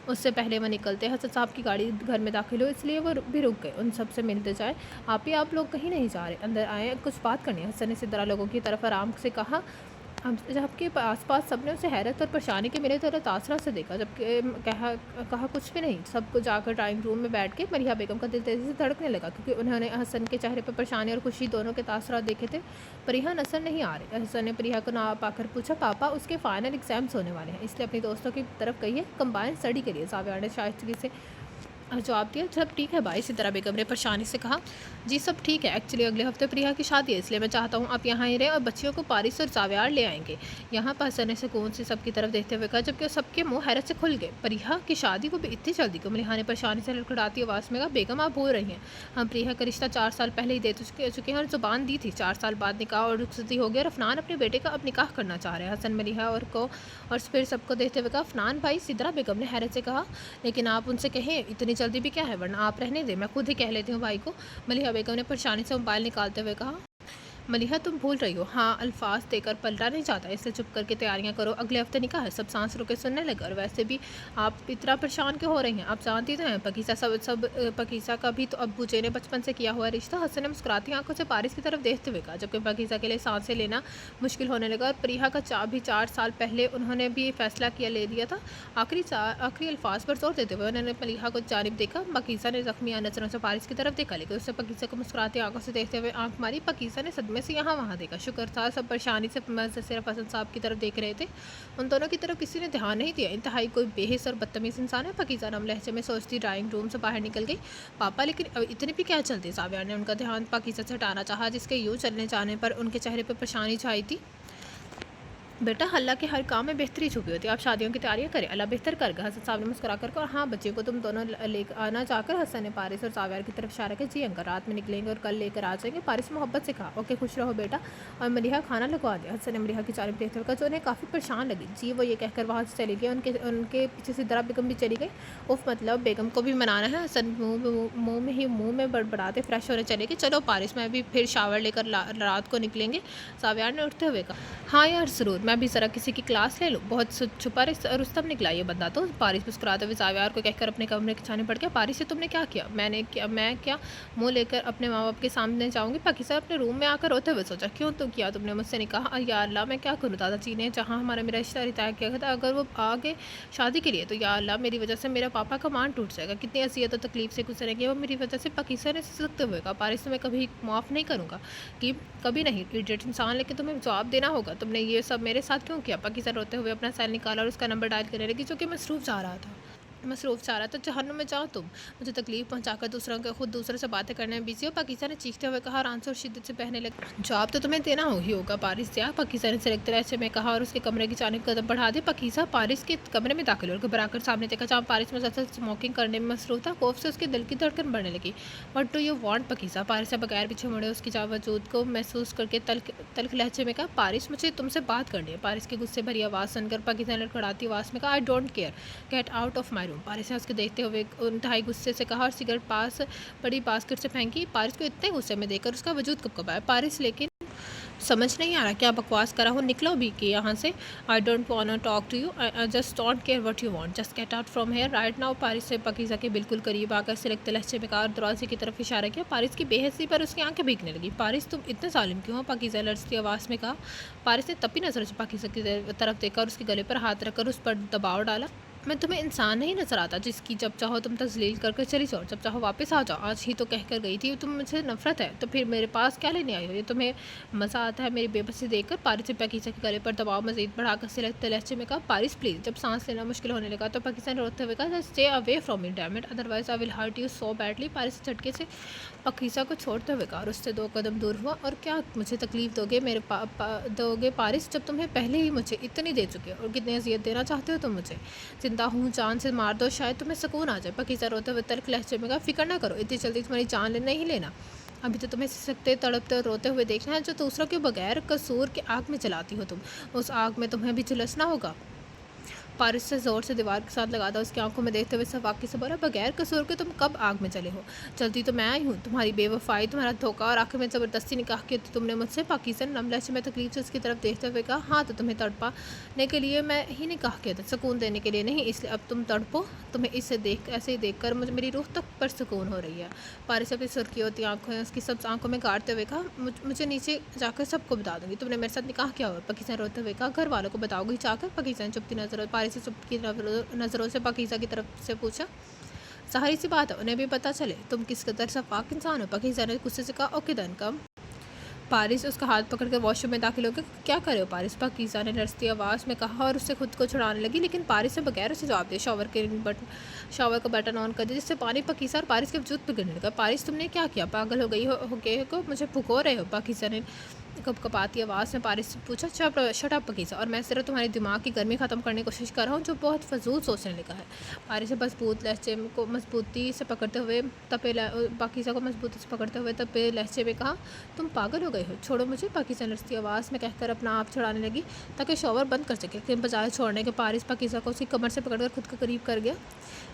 S1: उससे पहले वह निकलते हसन साहब की गाड़ी घर में दाखिल हो, इसलिए वो भी रुक गए। उन सबसे मिलते जाए। आप लोग कहीं नहीं जा रहे, अंदर आए, कुछ बात करनी है। हसन ने सिद्रा लोगों की तरफ आराम से कहा। अब जबकि आसपास सबने उसे हैरत और परेशानी के मेरे तरह तासरा से देखा, जबकि कहा कुछ भी नहीं। सबको जाकर ड्राइंग रूम में बैठ के मलिहा बेगम का दिल तेज़ी से धड़कने लगा, क्योंकि उन्होंने हसन के चेहरे पर परेशानी और खुशी दोनों के तासरा देखे थे। परिहा हसन नहीं आ रहे। हसन ने परिहा को ना पाकर पूछा। पापा, उसके फाइनल एग्जाम्स होने वाले हैं, इसलिए अपनी दोस्तों की तरफ कही है कंबाइंड स्टडी के लिए। साविया ने शाइस्तगी से जवाब दिया, सब ठीक है भाई। सितारा बेगम ने परेशानी से कहा, जी सब ठीक है, एक्चुअली अगले हफ्ते प्रिया की शादी है, इसलिए मैं चाहता हूँ आप यहाँ ही रहें और बच्चियों को पारिस और जावियार ले आएंगे। यहाँ पर हसन ने सुकून से सबकी तरफ देखते हुए कहा, जबकि सबके मुंह हैरत से खुल गए। प्रिया की शादी को भी इतनी जल्दी क्यों? मलिहा ने परेशानी से लड़खड़ाती आवाज़ में कहा, बेगम आप भूल रही हैं, हम प्रिया का रिश्ता 4 साल पहले ही दे चुके हैं और जुबान दी थी। 4 साल बाद निकाह और रुखसती हो गया और अफनान अपने बेटे का अब निकाह करना चाह रहे हैं। हसन मलिहा और फिर सबको देखते हुए कहा, अफनान भाई? सितारा बेगम ने हैरत से कहा, लेकिन आप उनसे कहें इतनी जल्दी भी क्या है, वरना आप रहने दें, मैं खुद ही कह लेती हूँ भाई को। मलिहा बेगम ने परेशानी से मोबाइल निकालते हुए कहा, मलिहा तुम भूल रही हो, हाँ अल्फाज देकर पलटा नहीं जाता, इसलिए चुप करके तैयारियां करो, अगले हफ्ते निकाह है। सब सांस रोके सुनने लगे। और वैसे भी आप इतना परेशान क्यों हो रही हैं? आप जानती तो हैं पकीसा का भी तो अब्बू जी ने बचपन से किया हुआ रिश्ता। हसन ने मुस्कुराती आंखों से पारिस की तरफ देखते हुए कहा, जबकि पकीसा के लिए सांसें लेना मुश्किल होने लगा। और प्रिया का भी 4 साल पहले उन्होंने भी फैसला ले लिया था। आखिरी अल्फाज पर जोर देते हुए उन्होंने मलिहा को जानिब देखा। पकीसा ने जख्मी नजरों से पारिस की तरफ देखा, लेकिन उससे पकीसा को मुस्कुराती आंखों से देखते हुए आंख मारी। पकीसा ने सदमे से यहाँ वहाँ देखा। शुक्र था सब परेशानी से सिर्फ हसन साहब की तरफ देख रहे थे, उन दोनों की तरफ किसी ने ध्यान नहीं दिया। इंतहाई कोई बेहिस और बदतमीज इंसान है, पकीजा नम लहजे में सोचती ड्राइंग रूम से बाहर निकल गई। पापा लेकिन अब इतनी भी क्या चलती? जाविया ने उनका ध्यान पकीजा से हटाना चाहा, जिसके यूँ चलने जाने पर उनके चेहरे पर परेशानी छाई थी। बेटा अल्लाह के हर काम में बेहतरी छुपी होती है, आप शादियों की तैयारियां करें, अल्लाह बेहतर करेगा। हसन साहब ने मुस्कुरा कर और हाँ बच्चे को तुम दोनों लेकर आना चाहकर हसन ने पारिस और जावियार की तरफ इशारा किया। जी अंकल, रात में निकलेंगे और कल लेकर आ जाएंगे। पारिस मोहब्बत से कहा, ओके खुश रहो बेटा। और मलिहा खाना लगवा दिया। हसन ने मलिहा की चारिफ देखते हुए जो उन्हें काफ़ी परेशान लगी। जी वो ये कहकर वहाँ से चली गई। उनके पीछे सितारा बेगम भी चली गई। उफ मतलब बेगम को भी मनाना है। हसन मुँह में बड़बड़ाते फ्रेश होने चले गए। चलो पारिस में भी फिर शावर लेकर रात को निकलेंगे। जावियार ने उठते हुए कहा, हाँ यार ज़रूर, मैं भी ज़रा किसी की क्लास ले लूँ। बहुत छुपा रुस्तम निकला ये बंदा तो। पारिस मुस्कुराते हुए जावियार को कहकर अपने कमरे के छाने पड़ गया। पारिस से तुमने क्या किया? मैं क्या मुंह लेकर अपने माँ बाप के सामने जाऊँगी? पाकिस्तान अपने रूम में आकर रोते हुए सोचा, क्यों तो किया तुमने मुझसे निकाह? या अल्लाह मैं क्या करूँ? दादाजी ने जहाँ हमारा मेरा रिश्ता तय किया था, अगर वो आगे शादी के लिए तो या अल्लाह मेरी वजह से मेरा पापा का मान टूट जाएगा। कितनी असियत और तकलीफ से गुजरेंगे वो मेरी वजह से। पाकिस्तान ने सिसकते हुए कहा, पारिस मैं कभी माफ़ नहीं करूँगा कि कभी नहीं, इडियट इंसान, लेकिन तुम्हें जवाब देना होगा, तुमने ये सब मेरे साथ क्यों किया? पाकिस्तान रोते हुए अपना सेल निकाला और उसका नंबर डायल करने लगी, जो कि मसरूफ़ चाह रहा था। जहन्नुम में जाओ तुम, मुझे तकलीफ पहुंचाकर दूसरों से बातें करने में बिजी हो। पाकिस्तान ने चीखते हुए कहा और आंसू और शिद्दत से बहने लगे। जवाब तो तुम्हें देना ही होगा पारिस से। पाकिस्तान ने सिरकते रहते में कहा और उसके कमरे की जानिब कदम बढ़ा दे। पाकिस्तान पारिस के कमरे में दाखिल और घबराकर सामने देखा, जहाँ पारिस मुसलसल स्मोकिंग करने में मसरूफ था। खौफ से उसके दिल की धड़कन बढ़ने लगी। What do you want? Pakistan Paris से बगैर पीछे मुड़े उसकी वजूद को महसूस करके तल्ख लहजे में कहा, पारिस मुझे तुमसे बात करनी है। पारिस की गुस्से भरी आवाज़ सुनकर पाकिस्तान ने लड़खड़ाती आवाज़ में कहा, I don't care, get out of my room. Paris ने उसके देखते हुए इंतहाई गुस्से से कहा और सिगरेट पास बड़ी बास्केट से फेंकी। पारिस को इतने गुस्से में देखकर उसका वजूद कब आया। पारिस लेकिन समझ नहीं आ रहा क्या बकवास करा हो, निकलो भी कि यहाँ से। I don't want talk to you, I just don't care what you want, just get out from here right now. Paris से पाकिज़ा के बिल्कुल करीब आकर सिलकते लहजे में कहा और दरवाजे की तरफ इशारा किया। पारिस की बेहसी पर उसकी आंखें भीगने लगी। पारिस तुम इतने जालिम क्यों हो? पाकिज़ा लड़ती आवाज़ में कहा। पारिस ने तपी नजरों से पाकिज़ा की तरफ देखा और उसके गले पर हाथ रखकर उस पर दबाव डाला। मैं तुम्हें इंसान नहीं नजर आता जिसकी जब चाहो तुम तजलील करके चली जाओ, जब चाहो वापस आ जाओ। आज ही तो कह कर गई थी तुम मुझे नफरत है, तो फिर मेरे पास क्या लेने आई हो? ये तुम्हें मज़ा आता है मेरी बेबसी देखकर? पारिस ने पाकिज़ा के गले पर दबाव मजीद बढ़ाकर सिलकते लहजे में कहा, पारिस प्लीज़। जब सांस लेना मुश्किल होने लगा तो पाकिस्तान ने रोते हुए कहा, stay away from me damn it, otherwise I will hurt you so badly. Paris ने झटके से पाकिज़ा को छोड़ते हुए कहा और उससे 2 कदम दूर हुआ। और क्या मुझे तकलीफ़ दोगे दोगे पारिस, जब तुम्हें पहले ही मुझे इतनी दे चुके हो? और कितनी अजियत देना चाहते हो तुम मुझे? जिंदा हूँ, जान से मार दो, शायद तुम्हें सुकून आ जाए। पाकिज़ा रोते हुए तल्ख लहजे में कहा, फिक्र ना करो, इतनी जल्दी तुम्हारी जान नहीं लेना। अभी तो तुम्हें सिसकते तड़पते और रोते हुए देखना है, जो दूसरों के बगैर कसूर के आग में जलाती हो तुम, उस आग में तुम्हें भी झुलसना होगा। पारिस से ज़ोर से दीवार के साथ लगा था, उसकी आंखों में देखते हुए सवाकी से बोला, बगैर कसूर के तुम कब आग में चले हो? चलती तो मैं आई हूँ, तुम्हारी बेवफाई, तुम्हारा धोखा और आखिर में ज़बरदस्ती निकाह किया तो तुमने मुझसे। पाकिज़ा ने नम लहजे में तकलीफ से उसकी तरफ देखते हुए कहा, हाँ तो तुम्हें तड़पाने के लिए मैं ही निकाह किया था, सुकून देने के लिए नहीं, इसलिए अब तुम तड़पो। तुम्हें ऐसे ही देख कर मुझे मेरी रूह तक पर सुकून हो रही है। पारिस अपनी सुर्खी होती आंखों उसकी सब आंखों में गाड़ते हुए कहा, मुझे नीचे जाकर सबको बता दूंगी तुमने मेरे साथ निकाह किया हुआ। पाकिज़ा ने रोते हुए कहा, घर वालों को बताओगी जाकर? पाकिज़ा ने चुपती नजर पारिस से चुपकी नज़रों से पाकिज़ा की तरफ से पूछा। ज़ाहिर सी बात है उन्हें भी पता चले तुम किस कदर सफाक इंसान हो। पाकिज़ा ने गुस्से से कहा, ओके डन कम। पारिस उसका हाथ पकड़ कर वॉशरूम में दाखिल हो गया। क्या करे हो पारिस, पाकीज़ा ने डरती आवाज़ में कहा और उससे खुद को छुड़ाने लगी, लेकिन पारिस ने बगैर उसे जवाब दिया शॉवर का बटन ऑन कर दिया, जिससे पानी पाकीज़ा और पारिस के वजूद पर गिरने लगा। पारिस, तुमने क्या किया, पागल हो गई हो गए को मुझे भुगो रहे हो, पाकीज़ा ने कपकपाती आवाज़ में पारिस से पूछा। शट अप पाकीज़ा, और मैं सिर्फ तुम्हारे दिमाग की गर्मी ख़त्म करने की कोशिश कर रहा हूँ जो बहुत फजूल सोचने लगा है। पारिस ने मजबूत लहजे को मजबूती से पकड़ते हुए पाकीज़ा को मजबूती से पकड़ते हुए तपे लहजे में कहा, तुम पागल हो गए हो, छोड़ो मुझे, पाकीज़ा लड़ती आवाज़ में कहकर अपना आप छुड़ाने लगी ताकि शॉवर बंद कर सके, लेकिन बजाय छोड़ने के पारिस पाकीज़ा को उसकी कमर से पकड़कर खुद के करीब कर गया।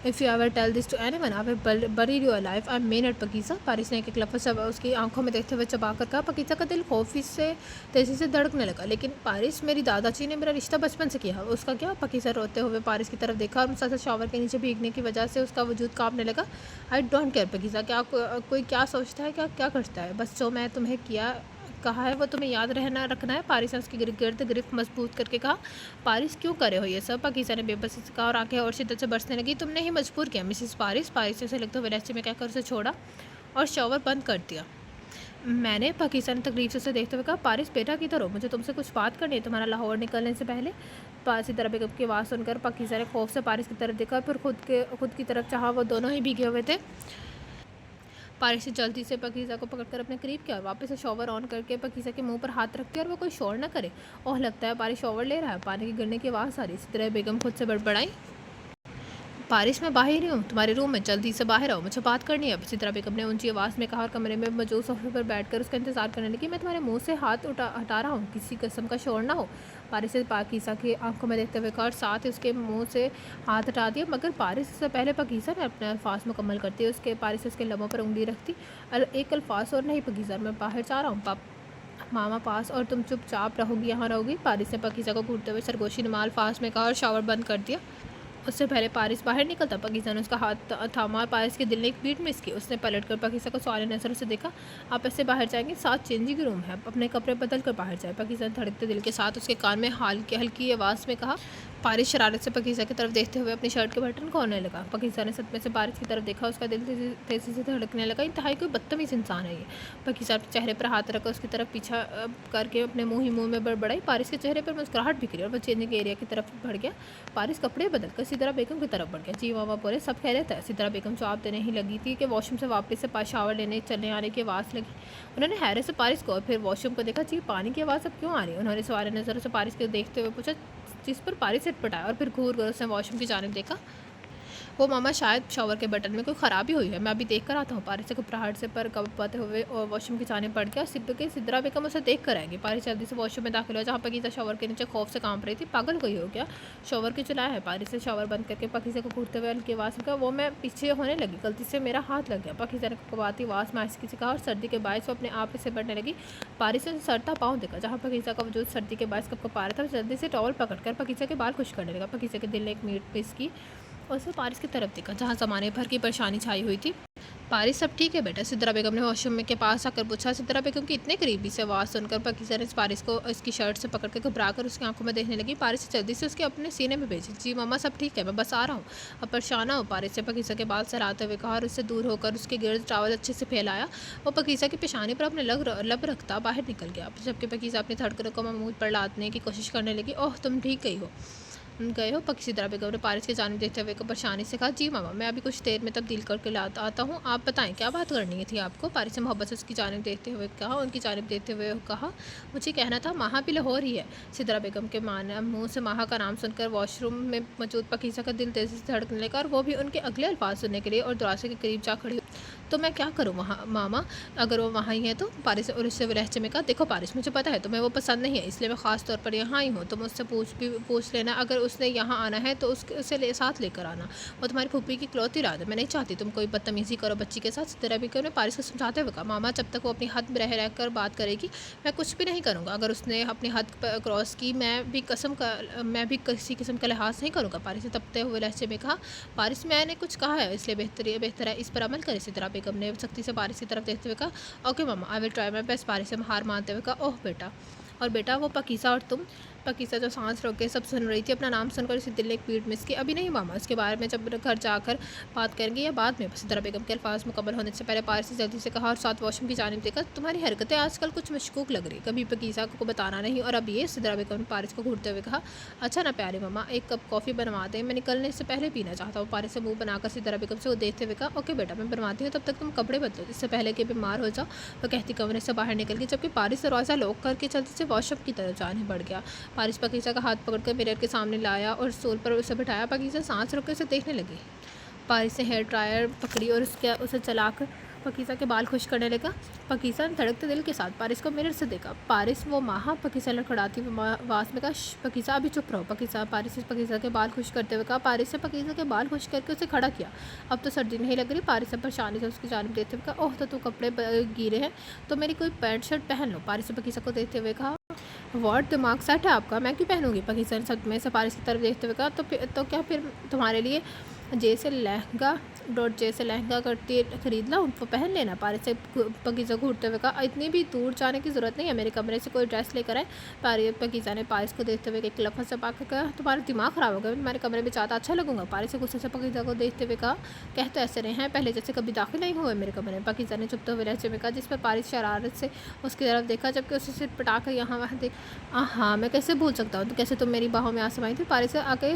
S1: If you ever tell this to anyone I will bury your life, I mean it Pakeeza, Paris ने एक लफ्ज़ उसकी आंखों में देखते हुए चबाकर कहा। पाकीज़ा का दिल खौफ से तेज़ी से धड़कने लगा। लेकिन पारिस, मेरी दादाजी ने मेरा रिश्ता बचपन से किया, उसका क्या, पाकीज़ा रोते हुए पारिस की तरफ देखा और मुसलसल शॉवर के नीचे भीगने की वजह से उसका वजूद कांपने लगा। आई डोंट केयर पाकीज़ा, क्या कोई क्या सोचता है, क्या क्या करता है, बस जो मैं तुम्हें किया कहा है वो तुम्हें याद रखना है, पारिस ने उसकी गिरद गिरफ्त मजबूत करके कहा। पारिस, क्यों करे हो ये सब, पाकीज़ा ने बेबसी से कहा और आंखें और शिद्दत से बरसने लगी। तुमने ही मजबूर किया मिसिस पारिस, पारिस ने उसे लगते हुए लहजे में कहकर उसे छोड़ा और शॉवर बंद कर दिया। मैंने, पाकिस्तान ने तकलीफ से उसे देखते हुए कहा। पारिस बेटा किधर हो, मुझे तुमसे कुछ बात करनी है तुम्हारा लाहौर निकलने से पहले। पारसी तरह बेगम की आवाज़ सुनकर पाकिस्तान ने खौफ से पारिस की तरफ देखा, फिर खुद की तरफ चाहा। वो दोनों ही भीगे हुए थे। पारिस ने जल्दी से पाकीज़ा को पकड़कर अपने करीब किया और वापस से शॉवर ऑन करके पाकीज़ा के मुंह पर हाथ रख के और वो कोई शोर न करे। ओह, लगता है पारिस शॉवर ले रहा है, पानी के गिरने की आवाज़ आ रही। इसी तरह बेगम खुद से बड़बड़ाई, पारिस, मैं बाहर ही हूँ, तुम्हारे रूम में, जल्दी से बाहर आओ, मुझे बात करनी है। इसी तरह बेगम ने ऊंची आवाज़ में कहा और कमरे में मौजूद सोफे पर बैठकर उसका इंतजार करने लगी। मैं तुम्हारे मुंह से हाथ हटा रहा हूँ, किसी किस्म का शोर ना हो, पारिस ने पाकीज़ा की आंखों में देखते हुए कहा और साथ ही उसके मुंह से हाथ हटा दिया। मगर पारिस से पहले पाकीज़ा ने अपने अल्फाज मुकम्मल करती है पारिस उसके लबों पर उंगली रखती। एक अल्फाज और नहीं पाकीज़ा, मैं बाहर जा रहा हूँ मामा पास, और तुम चुपचाप रहोगी, यहाँ रहोगी, पारिस ने पाकीज़ा को घूरते हुए सरगोशी नुमा अल्फाज में कहा और शावर बंद कर दिया। उससे पहले पारिस बाहर निकलता, पाकीज़ा ने उसका हाथ थामा। पारिस के दिल ने एक बीट मिस की। उसने पलटकर पाकीज़ा को सवाल नज़र से देखा। आप ऐसे बाहर जाएंगे, साथ चेंजिंग रूम है, अपने कपड़े बदल कर बाहर जाए, पाकीज़ा ने धड़कते दिल के साथ उसके कान में हल्की आवाज़ में कहा। पारिस शरारत से पाकीज़ा की तरफ देखते हुए अपनी शर्ट के बटन खोलने लगा। पाकीज़ा ने सदमे से पारिस की तरफ देखा, उसका दिल तेज़ी से धड़कने लगा। इंतहाई कोई बदतमीज़ इंसान है ये। पाकीज़ा अपने चेहरे पर हाथ रखकर उसकी तरफ पीछा करके अपने मुँह में बड़बड़ाई। पारिस के चेहरे पर मुस्कुराहट बिखरी और वह चेंजिंग एरिया की तरफ बढ़ गया। पारिस कपड़े बदल कर सिद्रा बेगम की तरफ बढ़ गया। जी मामा बोले, सब खैरियत है। सिद्रा बेगम जवाब देने ही लगी थी कि वॉशरूम से वापस से शावर लेने चलने आने की आवाज़ लगी। उन्होंने हैरत से पारिस को और फिर वॉशरूम को देखा। जी, पानी की आवाज़ अब क्यों आ रही है, उन्होंने सवाल नज़रों से पारिस को देखते हुए पूछा, जिस पर पारिस चटपटाया और फिर घूर कर उसने वॉशरूम की जानिब देखा। वो मामा, शायद शॉवर के बटन में कोई ख़राबी हुई है, मैं अभी देख कर आता हूँ। पारिस से घबराहट से पर कपते हुए और वॉशरूम की जानिब बढ़ गया। सिद्रा बेगम उसे देख कर आएगी। पारिस जल्दी से वॉशरूम में दाखिल हुआ जहाँ पाकीज़ा शॉवर के नीचे खौफ से कांप रही थी। पागल कोई हो गया, शॉवर क्यों चलाया है। पारिस से शॉवर बंद करके पाकीज़ा को घूरते हुए हल्की आवाज़ में कहा। वो मैं पीछे होने लगी, गलती से मेरा हाथ लग गया, पाकीज़ा ने कबाती आवाज़ में आहिस्ता से कहा और सर्दी के बायस वो अपने आप से बढ़ने लगी। पारिस ने सरता पाँव देखा जहाँ पाकीज़ा का वजूद सर्दी के बायस कपकपा रहा था। जल्दी से टॉवल पकड़कर पाकीज़ा के बाल खुश करने लगा। पाकीज़ा के दिल ने एक मीट पीस की और उसने पारिस की तरफ देखा जहाँ ज़माने भर की परेशानी छाई हुई थी। पारिस, सब ठीक है बेटा, सिद्रा बेगम ने वॉशरूम के पास आकर पूछा। सिद्रा बेगम की इतने करीबी से आवाज़ सुनकर पाकीज़ा ने पारिस को इसकी शर्ट से पकड़ कर घबरा कर उसकी आंखों में देखने लगी। पारिस जल्दी से उसके अपने सीने में भेजी। जी मामा, सब ठीक है, मैं बस आ रहा हूँ, अब परेशान हो। पारिस से पाकीज़ा के बाल सराहते हुए कहा और उससे दूर होकर उसके गिर्द टावल अच्छे से फैलाया। वो पाकीज़ा की पेशानी पर अपने लब रखता बाहर निकल गया, जबकि पाकीज़ा अपनी धड़कनों को महमूद पर लादने की कोशिश करने लगी। ओह, तुम ठीक गए हो, सिद्रा बेगम ने पारिस की जानिब देखते हुए परेशानी से कहा। जी मामा, मैं अभी कुछ देर में तब्दील करके आता हूँ, आप बताएं क्या बात करनी थी आपको। पारिस ने मोहब्बत से उसकी जानिब देखते हुए कहा। मुझे कहना था, माहा भी लाहौर ही है। सिद्रा बेगम के मुँह से माहा का नाम सुनकर वॉशरूम में मौजूद पाकीज़ा का दिल तेज़ी से धड़कने लगा और वो भी उनके अगले अल्फाज सुनने के लिए और दरवाजे के करीब जा खड़ी। तो मैं क्या करूँ वहाँ मामा, अगर वो वहाँ ही है तो। पारिस और उससे लहजे में कहा। देखो पारिस, मुझे पता है तुम्हें वो पसंद नहीं है, इसलिए मैं ख़ास तौर पर यहाँ आई हूँ। तुम उससे पूछ लेना, अगर उसने यहाँ आना है तो उसे साथ लेकर आना। वो तुम्हारी फूफी की इकलौती रात है, मैं नहीं चाहती तुम कोई बदतमीज़ी करो बच्ची के साथ। सिद्रा बेगम ने पारिस को समझाते हुए कहा। मामा, जब तक वो अपनी हद में रह कर बात करेगी मैं कुछ भी नहीं करूँगा, अगर उसने अपनी हद क्रॉस की मैं भी किसी किस्म का लिहाज नहीं करूँगा। पारिस ने तपते हुए लहजे में कहा। पारिस, मैंने कुछ कहा है इसलिए बेहतर है इस पर अमल करे। सिद्रा बेगम ने सख्ती से पारिस की तरफ देखते हुए कहा। Okay mama, I will try my best. Paris से हार मानते हुए कहा। ओह बेटा, और बेटा वो पाकीज़ा और तुम। पाकिज़ा जो सांस रोक के सब सुन रही थी, अपना नाम सुनकर उसे दिल ने एक पीड़ मिस की। अभी नहीं मामा, इसके बारे में जब घर जाकर बात करेंगे या बाद में। सिद्रा बेगम के अल्फाज मुकम्मल होने से पहले पारिस ने जल्दी से कहा और साथ वॉशरूम की जानिब देखा। तुम्हारी हरकतें आजकल कुछ मशकूक लग रही, कभी पाकिज़ा को बताना नहीं और अब ये। सिद्रा बेगम ने पारिस को घूरते हुए कहा, अच्छा ना प्यारी मामा, एक कप कॉफ़ी बनवा दें, मैं निकलने से पहले पीना चाहता हूँ। पारिस से मुँह बनाकर सिद्रा बेगम से वो देखते हुए कहा, ओके बेटा मैं बनवाती हूँ, तब तक तुम कपड़े बदलो, इससे पहले कि बीमार हो जाओ। वह कहती कमरे से बाहर निकल गई, जबकि पारिस दरवाज़ा लॉक करके जल्दी से वॉशरूम की तरफ जाने बढ़ गया। पारिस पाकिज़ा का हाथ पकड़कर मिरर के सामने लाया और स्टूल पर उसे बिठाया। पाकिज़ा सांस रोक कर उसे देखने लगी। पारिस ने हेयर ड्रायर पकड़ी और उसे चलाकर पाकिज़ा के बाल खुश करने लगा। पाकिज़ा ने धड़कते दिल के साथ पारिस को मिरर से देखा। पारिस वो माहा, पाकिज़ा लड़खड़ाती आवाज़ में कहा, पाकिज़ा अभी चुप रहो। पारिस ने पाकिज़ा के बाल खुश करते हुए कहा। पारिस ने पाकिज़ा के बाल खुश करके उसे खड़ा किया। अब तो सर्दी नहीं लग रही। पारिस ने परेशानी से उसकी जानिब देखते हुए कहा, ओह तो कपड़े गीले हैं, तो मेरी कोई पैंट शर्ट पहन लो। पारिस ने पाकिज़ा को देखते हुए कहा, वॉट, दिमाग सेट है आपका, मैं क्यों पहनूंगी। पाकिज़ा ने सदमे से पारिस की तरफ देखते हुए कहा, तो क्या फिर तुम्हारे लिए जैसे लहंगा करती खरीद ला, उनको पहन लेना। पारिस से पाकिज़ा घूरते हुए कहा, इतनी भी दूर जाने की ज़रूरत नहीं है, मेरे कमरे से कोई ड्रेस लेकर आए। पाकिज़ा ने पारिस को देखते हुए एक लफ्ज़ से पाकर कहा, तुम्हारा दिमाग ख़राब हो गया, तुम्हारे कमरे में ज़्यादा अच्छा लगूंगा। पारिस से गुस्से से पाकिज़ा को देखते हुए कहा, कह तो ऐसे रहे हैं, पहले जैसे कभी दाखिल नहीं हुए मेरे कमरे में। पाकिज़ा ने चुपते हुए लहजे में कहा, जिस पर पारिस शरारत से उसकी तरफ देखा, जबकि उसे सिर पटाकर यहाँ वहाँ देख। हाँ मैं कैसे भूल सकता हूँ, तो कैसे तुम मेरी बाहों में आ समाई थी। पारिस से आके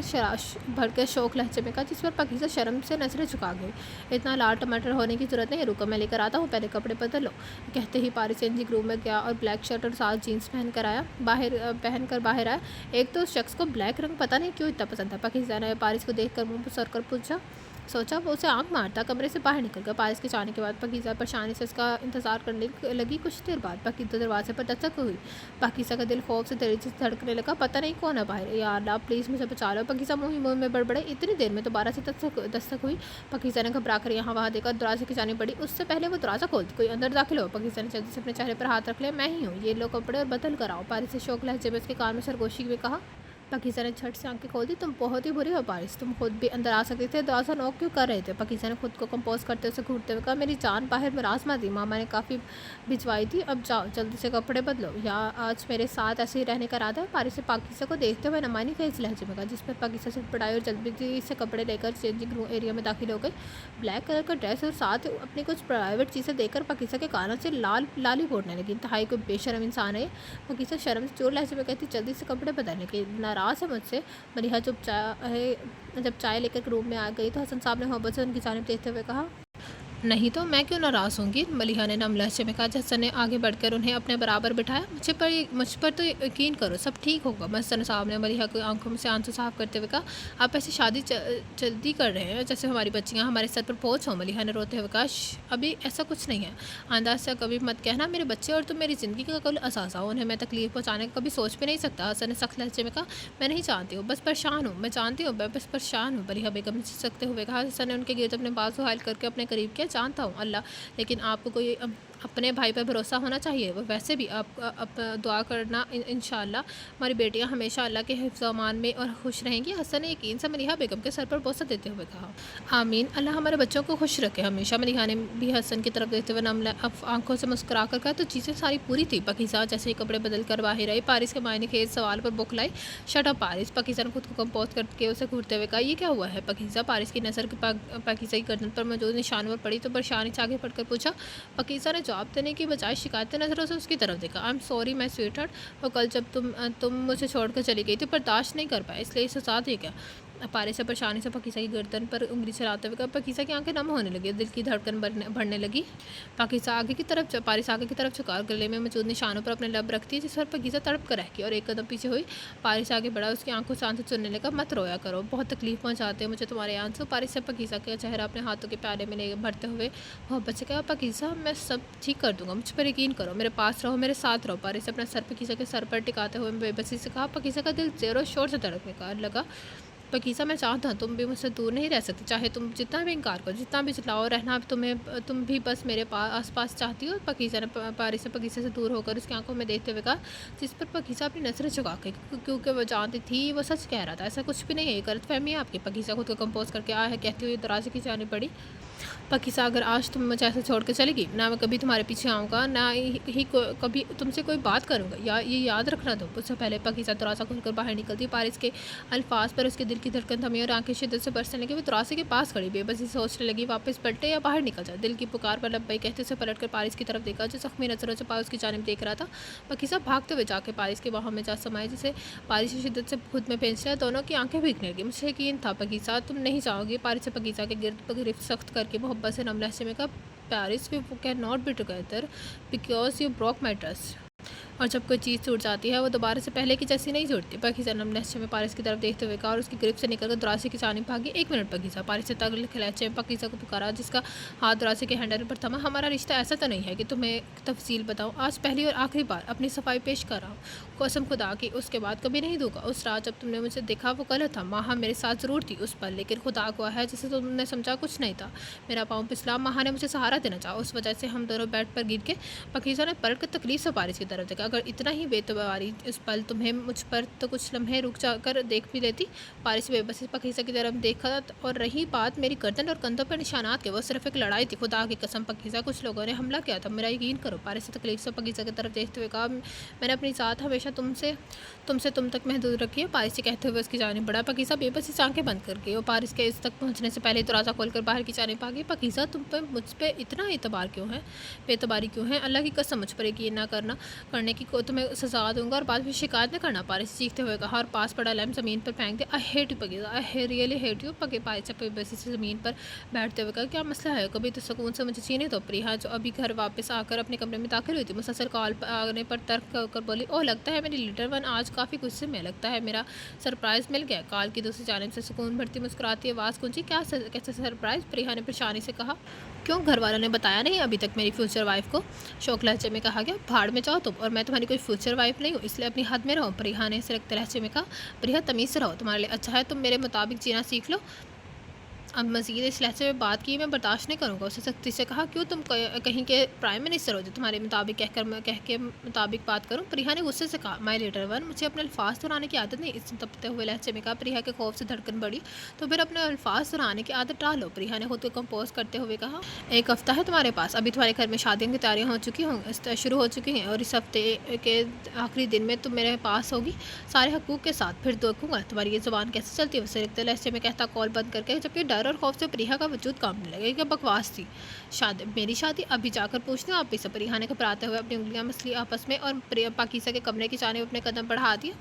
S1: भर के शौक लहजे में कहा, जिस पर पाकिज़ा शर्म से नजरें झुका गई। इतना लाल टमाटर होने की ज़रूरत नहीं है, रुको मैं लेकर आता हूँ, पहले कपड़े बदल लो। कहते ही पारिस चेंजिंग रूम में गया और ब्लैक शर्ट और साथ जीन्स पहनकर बाहर आया। एक तो उस शख्स को ब्लैक रंग पता नहीं क्यों इतना पसंद था। पाकिज़ा ने पारिस को देखकर मुंह पर सरकर पूछा, सोचा वो उसे आंख मारता। कमरे से बाहर निकल गया। पारिस के जाने के बाद पाकिज़ा परेशानी से उसका इंतजार करने लगी। कुछ देर बाद पाकिज़ा दरवाजे पर दस्तक हुई। पाकिज़ा का दिल खौफ से तेजी से धड़कने लगा। पता नहीं कौन है बाहर, या अल्लाह प्लीज़ मुझे बचा लो। पाकिज़ा मुँह में बड़बड़े। इतनी देर में दोबारा से दस्तक हुई। पाकिज़ा ने घबरा कर यहाँ वहाँ देखा, दरवाजे की जानी पड़ी। उससे पहले वो दरवाज़ा खोलती, कोई अंदर दाखिल हो। पाकिज़ा ने जल्दी से अपने चेहरे पर हाथ रख लिया, मैं ही हूँ, ये लो कपड़े और बदल कर आओ। पारिस से शौक लहजे में उसके कान में सरगोशी में कहा। पाकिज़ा ने झट से आंखें खोल दी, तुम बहुत ही बुरी हो पारिस, तुम खुद भी अंदर आ सकते थे, दरवाज़ा नॉक क्यों कर रहे थे। पाकिज़ा ने खुद को कंपोज करते उसे घूरते हुए कहा, मेरी जान बाहर में राज दी, मामा ने काफ़ी भिजवाई थी, अब जाओ जल्दी से कपड़े बदलो, या आज मेरे साथ ऐसे ही रहने का इरादा है। पारिस ने पाकिज़ा को देखते हुए नमानी का इस लहजे में कहा, जिस पर पाकिज़ा से पढ़ाई और जल्दी से कपड़े लेकर चेंजिंग रूम एरिया में दाखिल हो गई। ब्लैक कलर का ड्रेस और साथ अपनी कुछ प्राइवेट चीज़ें देखकर पाकिज़ा के कानों से लाली फोड़ने लगी। इंतहाई कोई बेशरम इंसान है। पाकिज़ा शर्म से चोर लहजे में कहती, जल्दी से कपड़े बदलने के नाराज़ है मुझसे। मलिहा जब चाय लेकर रूम में आ गई तो हसन साहब ने मोहब्बत से उनकी जानिब देखते हुए कहा, नहीं तो मैं क्यों नाराज़ होंगी। मलिहा ने नम लहजे में कहा। हसन ने आगे बढ़कर उन्हें अपने बराबर बिठाया। मुझ पर तो यकीन करो, सब ठीक होगा। हसन साहब ने मलिहा की आंखों में से आंसू साफ करते हुए कहा, आप ऐसी शादी जल्दी कर रहे हैं जैसे हमारी बच्चियां हमारे सर पर पहुँच हो। मलिहा ने रोते हुए कहा, अभी ऐसा कुछ नहीं है, अंदाज से कभी मत कहना, मेरे बच्चे और तुम मेरी ज़िंदगी का कुल असासा हो, उन्हें मैं तकलीफ पहुँचाने का कभी सोच भी नहीं सकता। हसन ने सख्त लहजे में कहा, मैं नहीं जानती हूँ, बस परेशान हूँ, मैं जानती हूँ, मैं बस परेशान हूँ। मलिहा बेगम ने सकते हुए कहा। हसन ने उनके गिरद अपने बाल सुहाइल करके अपने करीब किया, जानता हूँ अल्लाह, लेकिन आपको कोई अपने भाई पर भरोसा होना चाहिए। वो वैसे भी आप दुआ करना, इंशाअल्लाह हमारी बेटियां हमेशा अल्लाह के हिफ्ज़ अमान में और खुश रहेंगी। हसन ने यकीन से मलिहा बेगम के सर पर बोसा देते हुए कहा, आमीन, अल्लाह हमारे बच्चों को खुश रखे हमेशा। मलिहा ने भी हसन की तरफ देखते हुए नम आंखों से मुस्कुरा कर कहा, तो चीज़ें सारी पूरी थी। पाकिज़ा जैसे ही कपड़े बदल कर बाहर आई, पारिस के मायने खेज सवाल पर बुखलाई। Shut up Paris. पाकिज़ा ने खुद को कंपोज करके उसे घूरते हुए कहा, ये क्या हुआ है पाकिज़ा। पारिस की नज़र पाकिज़ा की गर्दन पर मौजूद निशानों पर पड़ी तो परेशानी से आगे बढ़कर पूछा। पाकिज़ा ने जवाब देने की बजाय शिकायत नज़रों से उसकी तरफ देखा। I am sorry my sweetheart, और कल जब तुम मुझे छोड़कर चली गई थी बर्दाश्त नहीं कर पाए, इसलिए इसे साथ ही क्या। पारिस से परेशानी से पाकिज़ा की गर्दन पर उंगली चलाते हुए पाकिज़ा की आंखें नम होने लगी, दिल की धड़कन बढ़ने लगी। पारिस आगे की तरफ झुका गले में मौजूद निशानों पर अपने लब रखती है, जिस पर पाकिज़ा तड़प कर रह गई और एक कदम पीछे हुई। पारिस आगे बढ़ा, उसकी आंखों से आंसू चुनने लगा। मत रोया करो, बहुत तकलीफ पहुँचाते हैं मुझे तुम्हारे आंसू। पारिस से पाकिज़ा का चेहरा अपने हाथों के प्याले में ले भरते हुए मोहब्बत से कहा, पाकिज़ा मैं सब ठीक कर दूंगा, मुझ पर यकीन करो, मेरे पास रहो, मेरे साथ रहो। पारिस अपना सर पाकिज़ा के सर पर टिकाते हुए बेबसी से कहा। पाकिज़ा का दिल ज़ोरों शोर से धड़कने लगा। पकीज़ा मैं चाहता तुम भी मुझसे दूर नहीं रह सकती, चाहे तुम जितना भी इनकार करो, जितना भी चिल्लाओ, रहना भी तुम भी बस मेरे आस-पास चाहती हो। पकीज़ा ने पारिस से पकीज़े से दूर होकर उसकी आँखों में देखते हुए कहा, जिस पर पकीज़ा अपनी नज़रें झुका के, क्योंकि वो जानती थी वो सच कह रहा था। ऐसा कुछ भी नहीं है, ये गलतफ़हमी है आपकी। पकीज़ा खुद को कंपोज़ करके आया है कहती हुई दरवाज़े की जानी पड़ी। पकीज़ा, अगर आज तुम मुझे ऐसे छोड़ के चलेगी, ना मैं कभी तुम्हारे पीछे आऊँगा, ना कभी तुमसे कोई बात करूँगा, या ये याद रखना तुम। उससे पहले पकीज़ा दरवाज़ा खोलकर बाहर निकलती, पारिस के अल्फाज पर उसके दिल की धड़कन थमी और आंखें शिद्दत से बरसने लगी। वो दरवाजे के पास खड़ी बेबसी सोचने लगी, वापस पलटे या बाहर निकल जाए। दिल की पुकार पर लब्बई कहते उसे पलटकर पारिस की तरफ देखा, जो जख्मी नजरों से उसकी जानिब देख रहा था। पकीज़ा भागते हुए जाके पारिस के बाहों में जा समाये, जिसे पारिस की शिद्दत से खुद में पेंच लिया। दोनों की आंखें भीगने लगी। मुझे यकीन था पकीज़ा तुम नहीं जाओगी। पारिस से पकीज़ा के गिरफ्त गिरफ्त सख्त करके मोहब्बत से नम लहजे में कहा, Paris we can not be together because you broke my trust. और जब कोई चीज़ टूट जाती है वो दोबारा से पहले की जैसी नहीं जुड़ती। पकीज़ा नम लहजे में पारिस की तरफ देखते हुए कहा और उसकी गिरफ्त से निकलकर दरवाजे की जानिब भागी। 1 मिनट पकीज़ा, पारिस से तगड़े लहजे में पकीज़ा को पुकारा, जिसका हाथ दरवाजे के हैंडल पर थमा। हमारा रिश्ता ऐसा तो नहीं है कि तुम्हें तफसील बताऊँ। आज पहली और आखिरी बार अपनी सफाई पेश कर रहा हूँ, कसम खुदा की उसके बाद कभी नहीं दूंगा। उस रात जब तुमने मुझे देखा वो गलत था। माहा मेरे साथ ज़रूर थी उस पर, लेकिन खुदा गवाह है जिसे तुमने समझा कुछ नहीं था। मेरा पाँव पिछला, माहा ने मुझे सहारा देना चाहा, उस वजह से हम दोनों बेड पर गिर के। पकीज़ा ने पलट कर तकलीफ से पारिस की तरफ देखा। अगर इतना ही बेतबारी इस पल तुम्हें मुझ पर, तो कुछ लम्हे रुक जाकर देख भी लेती। पारिस बेबसी पकीज़ा की तरफ देखा। और रही बात मेरी गर्दन और कंधों पर निशानात के, वो सिर्फ एक लड़ाई थी। खुदा की कसम पकीज़ा, कुछ लोगों ने हमला किया था, मेरा यकीन करो। पारिस से तकलीफ से पकीज़ा की तरफ देखते हुए कहा, मैंने अपनी ज़ात हमेशा तुमसे तुम तक महदूद रखी है। पारिस से कहते हुए उसकी जानिब बढ़ा। पकीज़ा बेबसी से आंखें बंद कर गई और पारिस के इस तक पहुंचने से पहले दरवाज़ा खोलकर बाहर की जानिब भागी। पकीज़ा, तुम पर मुझ पर इतना एतबार क्यों है, बेतबारी क्यों है? अल्लाह की कसम मुझ पर यकीन ना करने की को तुम्हें सजा दूंगा और बाद में शिकायत न करना। पारिस चीखते हुए कहा और पास पड़ा लैम्प ज़मीन पर फेंक दे। I hate you Pakiza, I really hate you. Paris से बेबसी से ज़मीन पर बैठते हुए कहा, क्या मसला है? कभी तो सुकून से मुझे छीने दो। प्रिया, जो अभी घर वापस आकर अपने कमरे में दाखिल हुई थी, मुसलसल कॉल आने पर तर्क कर बोली, ओह लगता है मेरी लिटिल वन आज काफ़ी गुस्से में, लगता है मेरा सरप्राइज़ मिल गया। कॉल की दूसरी जानिब से सुकून भरती मुस्कुराती आवाज़ गूंजी, कैसे सरप्राइज़? प्रिया ने परेशानी से कहा, क्यों घर वालों ने बताया नहीं अभी तक मेरी फ्यूचर वाइफ को? शौक लहजे में कहा गया, भाड़ में जाओ तुम, और मैं तुम्हारी कोई फ्यूचर वाइफ नहीं हूँ, इसलिए अपनी हद में रहो। प्रिया ने सिरकते लहजे में कहा, प्रिया तमीज़ से रहो, तुम्हारे लिए अच्छा है तुम मेरे मुताबिक जीना सीख लो। अब मज़ीद इस लहजे में बात की मैं बर्दाश्त नहीं करूँगा। उसने सख्ती से कहा, क्यों तुम कहीं के प्राइम मिनिस्टर हो जो तुम्हारे मुताबिक कह के मुताबिक बात करूँ? प्रिया ने गुस्से से कहा, माय लिटिल वन, मुझे अपने अल्फाज दोहराने की आदत नहीं। इसने तपते हुए लहजे में कहा। प्रिया के खौफ से धड़कन बढ़ी, तो फिर अपने अल्फाज दोहराने की आदत टाल लो। प्रिया ने खुद को कंपोज करते हुए कहा, 1 हफ़्ता है तुम्हारे पास, अभी तुम्हारे घर में शादियों की तैयारियाँ शुरू हो चुकी हैं और इस हफ्ते के आखिरी दिन में तुम मेरे पास होगी सारे हकूक़ के साथ, फिर देखूँगा तुम्हारी ये ज़ुबान कैसे चलती है। उसे लिखते लहजे में कहता कॉल बंद करके, जबकि डर और खौफ से प्रिया का वजूद कांपने लगे। क्या बकवास थी मेरी शादी? अभी जाकर पूछते हो आप इसे। प्रिया ने घबराते हुए अपनी उंगलियां मसली आपस में और पाकिज़ा के कमरे की जानिब अपने कदम बढ़ा दिए।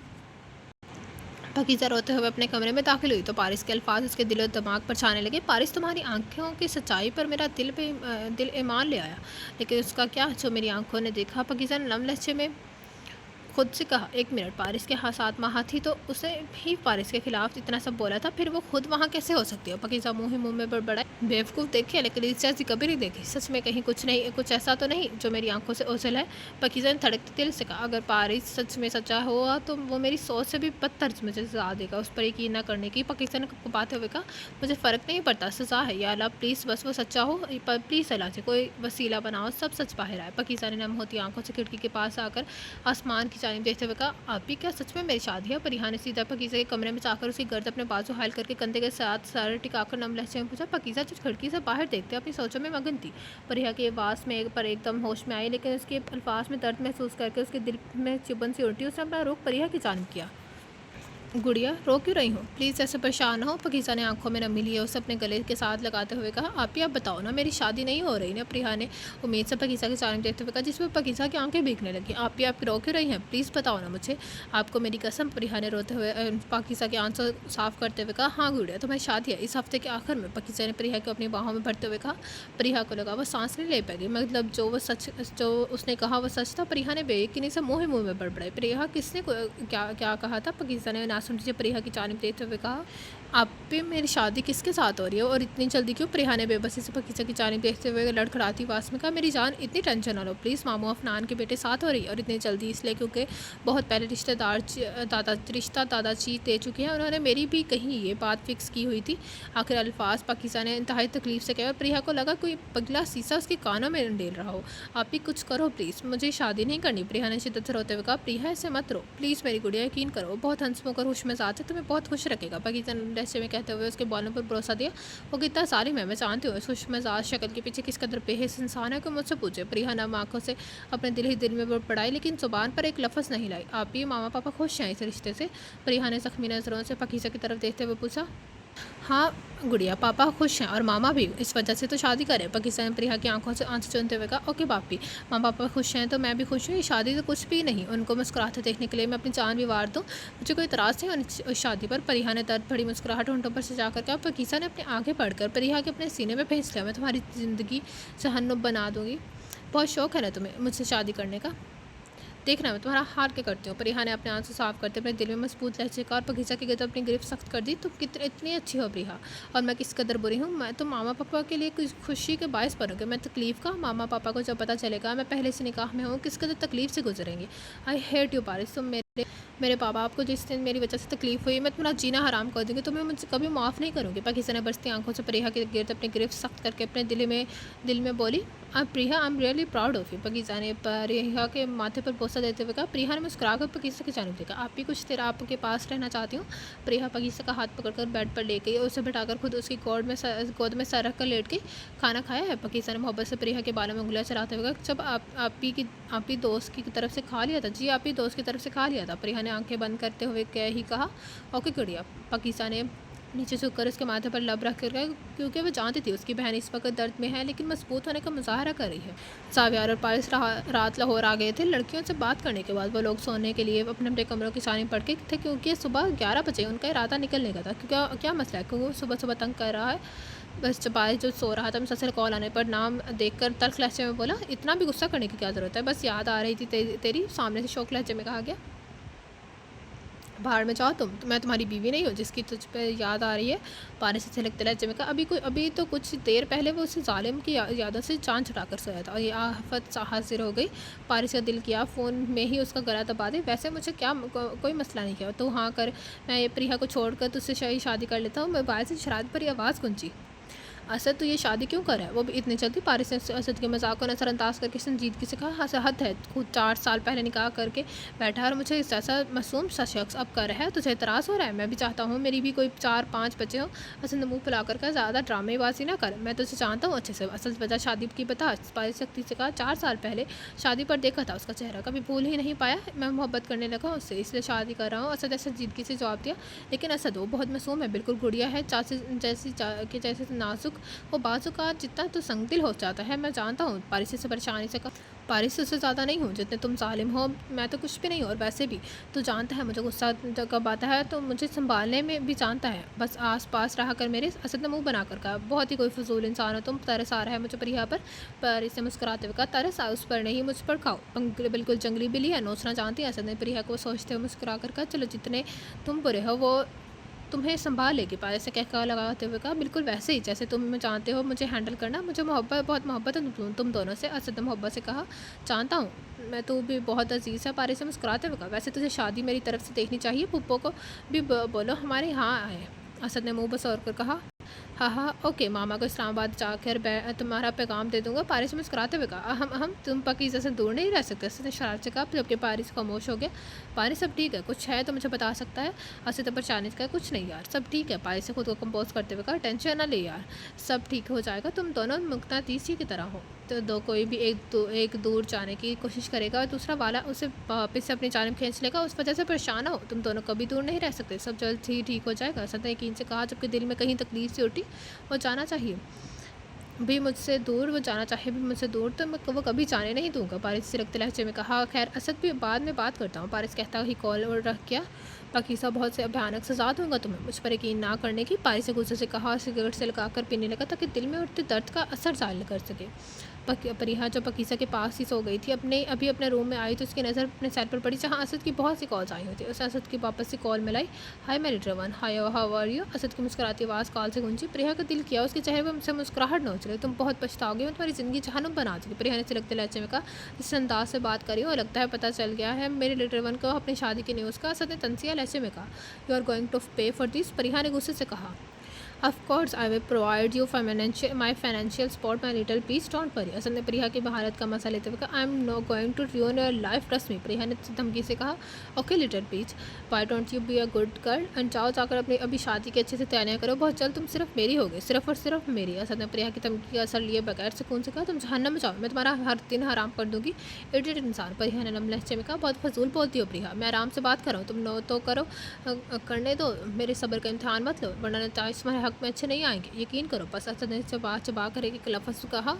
S1: पाकिज़ा रोते हुए अपने कमरे में दाखिल हुई तो पारिस के अल्फाज उसके दिल और दिमाग पर छाने लगे। पारिस, तुम्हारी आंखों की सच्चाई पर मेरा दिल ईमान ले आया, लेकिन उसका क्या जो मेरी आंखों ने देखा? पाकिज़ा ने नम लहजे में खुद से कहा, 1 मिनट। पारिस के साथ माहा थी तो उसे भी पारिस के खिलाफ इतना सब बोला था, फिर वो खुद वहाँ कैसे हो सकती है? पकीज़ा मुँह ही मुँह में बड़बड़ाई, बेवकूफ़ देखी लेकिन इस जैसी कभी नहीं देखी। सच में कहीं कुछ ऐसा तो नहीं जो मेरी आंखों से ओझल है? पकीज़ा ने धड़कते दिल से कहा, अगर पारिस सच में सच्चा हुआ तो वो मेरी सोच से भी बदतर मुझे सजा देगा। उस पर यकीन न करने की पकीज़ा ने कपाते हुए कहा, मुझे फ़र्क नहीं पड़ता, सजा है या अल्लाह प्लीज़, बस वो सच्चा हो, प्लीज़ अल्लाह से कोई वसीला बनाओ, सब सच बाहर आए। पकीज़ा ने नम होती आंखों से खिड़की के पास आकर आसमान की जानिब देखते हुए कहा, आप भी क्या सच में मेरी शादी है? प्रिया ने सीधा पकीज़ा के कमरे में जाकर उसकी गर्द अपने बाजू हायल करके कंधे के साथ सर टिकाकर नम लहजे में पूछा। पकीज़ा जो खिड़की से बाहर देखते अपनी सोचों में मगन थी। प्रिया की आवाज़ में पर एकदम होश में आई, लेकिन उसके अल्फाज में दर्द महसूस करके उसके दिल में चुभन सी उल्टी। उसने अपना रुख प्रिया की जानिब किया। गुड़िया, रो क्यों रही हो? प्लीज़ ऐसे परेशान हो। पकीज़ा ने आंखों में नमी ली है, उसे अपने गले के साथ लगाते हुए कहा, आप ही आप बताओ ना, मेरी शादी नहीं हो रही ना? प्रिया ने उम्मीद से पकीज़ा की जानिब देखते हुए कहा, जिसमें पकीज़ा की आंखें भीगने लगी। आप ही आप रो क्यों रही हैं? प्लीज़ बताओ ना मुझे, आपको मेरी कसम। प्रिया ने रोते हुए पकीज़ा के आंसू साफ करते हुए कहा, हाँ गुड़िया, तुम्हारी शादी है इस हफ्ते के आखिर में। पकीज़ा ने प्रिया को अपनी बाहों में भरते हुए कहा। प्रिया को लगा वो सांस नहीं ले पाएगी, मतलब जो उसने कहा वो सच था। प्रिया ने बेयकीनी से मुँह में बड़बड़ाई। प्रिया, किसने क्या कहा था? पकीज़ा ने ना सुनते प्रिया की जानिब देखते हुए कहा, आप भी मेरी शादी किसके साथ हो रही है और इतनी जल्दी क्यों? प्रिया ने बेबसी से पकीज़ा की जानिब देखते हुए लड़खड़ाती आवाज़ में कहा, मेरी जान इतनी टेंशन ना लो प्लीज़, मामू अफनान के बेटे साथ हो रही है और इतनी जल्दी इसलिए क्योंकि बहुत पहले दादाजी दे चुके हैं। उन्होंने मेरी भी कहीं ये बात फिक्स की हुई थी। आखिर अल्फाज पाकिज़ा ने इंतहाई तकलीफ से कहा और प्रिया को लगा कोई पगला सीसा उसके कानों में डेल रहा हो। आप भी कुछ करो प्लीज़, मुझे शादी नहीं करनी। प्रिया ने शिद्दत से रोते हुए कहा, प्रिया ऐसे मत रो प्लीज़ मेरी गुड़िया, यकीन करो बहुत हंसमुख और होश मिजाज है, तुम्हें बहुत खुश रखेगा। पाकिज़ा ने लहजे में कहते हुए उसके बालों पर भरोसा दिया। वो कितना सालिम है, मैं जानती हूँ इस खुश मिजाज शक्ल के पीछे किस कदर बेहिस इंसान है कि मुझसे पूछे। प्रिया नम आंखों से अपने दिल ही दिल में पढ़ाई, लेकिन जुबान पर एक लफ्ज़ नहीं लाई। आप भी मामा पापा खुश हैं इस रिश्ते से? प्रिया ने ज़ख्मी नज़रों से पाकिज़ा की तरफ देखते हुए पूछा। हाँ गुड़िया, पापा खुश हैं और मामा भी, इस वजह से तो शादी करें। पाकिस्तान ने प्रिया की आंखों से आंसू चूमते हुए कहा, ओके पापी, माँ पापा खुश हैं तो मैं भी खुश हूँ, ये शादी तो कुछ भी नहीं। उनको मुस्कुराते देखने के लिए मैं अपनी जान भी वार दूँ, मुझे कोई इतराज़ नहीं उस शादी पर। प्रिया ने दर्द भरी मुस्कुराहट होंठों पर सजा कर कहा। पाकिस्तान ने अपने आगे बढ़कर प्रिया के अपने सीने में भेज लिया, मैं तुम्हारी ज़िंदगी जहन्नुम बना दूँगी। बहुत शौक़ है ना तुम्हें मुझसे शादी करने का? देखना मैं तुम्हारा हार के करती हूँ। प्रिया ने अपने आंसू साफ करते अपने दिल में मजबूत लहजे का और पाकिज़ा की गिरफ्त अपनी गिरफ्त सख्त कर दी। तुम कितनी इतनी अच्छी हो प्रिया, और मैं किस कदर बुरी हूँ। मैं तो मामा पापा के लिए कुछ खुशी के बायस बनूँगी, मैं तकलीफ़ का। मामा पापा को जब पता चलेगा मैं पहले से निकाह में हूँ, किस कदर तकलीफ़ से गुजरेंगे। आई हेट यू पारिस, तुम मेरे मेरे बाबा आपको जिस दिन मेरी वजह से तकलीफ़ हुई, मैं तुम्हारा जीना हराम कर दूँगी, तुम्हें मुझसे कभी माफ़ नहीं करूँगी। पाकिज़ा ने बरसती आंखों से प्रिया के गिरद अपनी गिरफ्त सख्त करके अपने दिल में बोली, अब Priya I am really proud of you. Pakiza ने प्रिया के माथे पर बोसा देते हुए कहा। प्रिया ने मुस्कुराकर पाकिज़ा की जानिब देखा। आप भी कुछ देर आपके पास रहना चाहती हूँ? प्रिया पाकिज़ा का हाथ पकड़कर बेड पर ले गई और उसे बिठाकर खुद उसकी गोद में सर रख कर लेट गई। खाना खाया है? पाकिज़ा ने मोहब्बत से प्रिया के बालों में उंगलियां चलाते हुए कहा। जब आप ही दोस्त की तरफ से खा लिया था? जी आप ही दोस्त की तरफ से खा लिया था। प्रिया ने आंखें बंद करते हुए कह ही कहा। ओके गुड़िया। पाकिज़ा ने नीचे झुककर उसके माथे पर लब रख कर, क्योंकि वह जानती थी उसकी बहन इस वक्त दर्द में है लेकिन मजबूत होने का मुजाहरा कर रही है। सावियार और पारिस रात लाहौर आ गए थे। लड़कियों से बात करने के बाद वो लोग सोने के लिए अपने अपने कमरों की जानिब पड़ गए थे, क्योंकि सुबह 11 बजे उनका इरादा निकलने का था। क्योंकि क्या मसला है, क्योंकि वो सुबह सुबह तंग कर रहा है। बस जब पारिस जो सो रहा था, मुसलसल कॉल आने पर नाम देखकर तल्ख लहजे में बोला, इतना भी गुस्सा करने की क्या ज़रूरत है, बस याद आ रही थी तेरी। सामने से शौक लहजे में कहा गया। बाहर में जाओ तुम, तो मैं तुम्हारी बीवी नहीं हूँ जिसकी तुझ पे याद आ रही है। पारिस से लगते लहजे में कहा। अभी तो कुछ देर पहले वो उस जालिम की यादों से जान छुड़ा कर सोया था और ये आफत हाजिर हो गई। पारिस का दिल किया फ़ोन में ही उसका गला दबा दे। वैसे मुझे क्या कोई मसला नहीं किया तो हाँ कर, मैं ये प्रिया को छोड़कर तुझसे शादी कर लेता हूँ। मोबाइल से शरारत भरी आवाज़ गूंजी। असद तो ये शादी क्यों कर रहा है, वो भी इतनी जल्दी? पारिस ने असद के मजाक को नज़रअंदाज करके संजीदगी से कहा। हद है, खुद 4 साल पहले निकाह करके बैठा है और मुझे ऐसा मासूम सा शख्स अब कर रहा है, तुझे एतराज़ हो रहा है? मैं भी चाहता हूँ मेरी भी कोई 4-5 बच्चे हों। असद ने मुँह फुलाकर कहा, ज़्यादा ड्रामेबाजी ना कर, मैं तुझे जानता हूँ अच्छे से, असल वजह शादी की बता। पारिस सख्ती से कहा। 4 साल पहले शादी पर देखा था उसका चेहरा, कभी भूल ही नहीं पाया। मैं मोहब्बत करने लगा उससे, इसलिए शादी कर रहा हूँ। असद ऐसे संजीदगी से जवाब दिया। लेकिन असद वो बहुत मासूम है, बिल्कुल गुड़िया है, चाची जैसे नाजुक। वो बाज़ जितना तो संगदिल हो जाता है, मैं जानता हूँ। पारिस से परेशानी से कहा। पारिस उससे ज़्यादा नहीं हूँ जितने तुम जालिम हो, मैं तो कुछ भी नहीं हूँ। और वैसे भी तो जानता है मुझे गुस्सा कब आता है, तो मुझे संभालने में भी जानता है, बस आस पास रहा कर मेरे। असद ने मुँह बना कर कहा। बहुत ही कोई फजूल इंसान हो तुम, तरस आ रहा है मुझे प्रिया पर। पारिस से मुस्कुराते हुए कहा। तरस उस पर नहीं, मुझ पर खाओ, बिल्कुल जंगली बिल्ली है, नोचना जानती है। असद ने प्रिया को सोचते हुए मुस्कुरा कर कहा। चलो जितने तुम बुरे हो वो तुम्हें संभाल लेगी। पारिस से कहकर लगाते हुए कहा। बिल्कुल वैसे ही जैसे तुम जानते हो मुझे हैंडल करना, मुझे बहुत मोहब्बत है तुम दोनों से। असद ने मोहब्बत से कहा। जानता हूँ मैं, तू भी बहुत अजीज़ है। पारिस से मुस्कुराते हुए कहा। वैसे तुझे शादी मेरी तरफ से देखनी चाहिए, पुप्पो को भी बोलो हमारे यहाँ आए। असद ने मुँह बसौर कर कहा। हाँ ओके, मामा को इस्लामाबाद जाकर तुम्हारा पैगाम दे दूंगा। पारिस मुस्कुराते हुए कहा। हम तुम पाकिज़ा से दूर नहीं रह सकते। असद ने शरारत से कहा, जबकि पारिस खामोश हो गया। पारिस सब ठीक है, कुछ है तो मुझे बता सकता है। असद पर चानिस का कुछ नहीं यार, सब ठीक है। पारिस से खुद को कंपोज करते हुए कहा। टेंशन ना ले यार, सब ठीक हो जाएगा, तुम दोनों मुकनातीसी की तरह हो। तो दो कोई भी एक दूर जाने की कोशिश करेगा और दूसरा वाला उसे वापस से अपनी जानिब खींच लेगा, उस वजह से परेशान हो। तुम दोनों कभी दूर नहीं रह सकते, सब जल्द ही ठीक हो जाएगा। असद ने यकीन से कहा, जबकि दिल में कहीं तकलीफ सी उठी। वो जाना चाहिए भी मुझसे दूर, वो जाना चाहे भी मुझसे दूर, तो मैं वो कभी जाने नहीं दूंगा। पारिस से रखते लहजे में कहा। खैर असद भी बाद में बात करता हूँ। पारिस कहता ही कॉल और रख गया। पाकिज़ा बहुत से भयानक सज़ा दूँगा तुम्हें। मुझ पर यकीन ना करने की पारी से गुस्से से कहा और सिगरेट से लगाकर पीने लगा ताकि दिल में उठते दर्द का असर ज़ाहिर कर सके। परिहा जब पाकिज़ा के पास ही सो गई थी, अभी अपने रूम में आई तो उसकी नज़र अपने सेल पर पड़ी जहाँ असद की बहुत सी कॉल्स आई हुई थी। उसने असद की वापस से कॉल मिलाई। हाय मेरी ड्रवन, hi how are you? Asad की मुस्कुराती आवाज़ कॉल से गूंजी। प्रिया का दिल किया उसके चेहरे पर मुझसे मुस्कुराहट नोच रही। तुम बहुत पछताओगे, मैं तुम्हारी ज़िंदगी जहन्नुम बना दूँगी। प्रिया ने चिलकते लहजे में कहा, जिस अंदाज से बात करी हो लगता है पता चल गया है मेरे लिटिल वन को अपनी शादी की न्यूज़ का। असद ने तंजिया लहजे में कहा, you are going to pay for this? Priya ने गुस्से से कहा, of course I will provide you my financial support my little piece, don't worry. Asad ने प्रिया की महारत का मसा लेते हुए कहा, I am no going to ruin your life, trust me. Priya ने धमकी से कहा, okay little piece, why don't you be a good girl and जाओ जाकर अपनी अभी शादी की अच्छे से तैयारियां करो, बहुत जल्द तुम सिर्फ मेरी होगी, सिर्फ और सिर्फ मेरी। असद ने प्रिया की धमकी का असर लिए बगैर सुकून से कहा, तुम जहन्नम में जाओ, मैं तुम्हारा हर दिन हराम कर दूंगी, इडियट इंसान। प्रिया ने नम लहजे में कहा, बहुत फजूल बोलती हो प्रिया, मैं आराम से बात कर रहा हूँ, तुम नो तो करो, करने दो, मेरे सब्र का इम्तहान मत लो वरना नताइज तुम्हारे हक में अच्छे नहीं आएंगे, यकीन करो। बस असद ने चबा चबा कर एक लफ्ज़ कहा,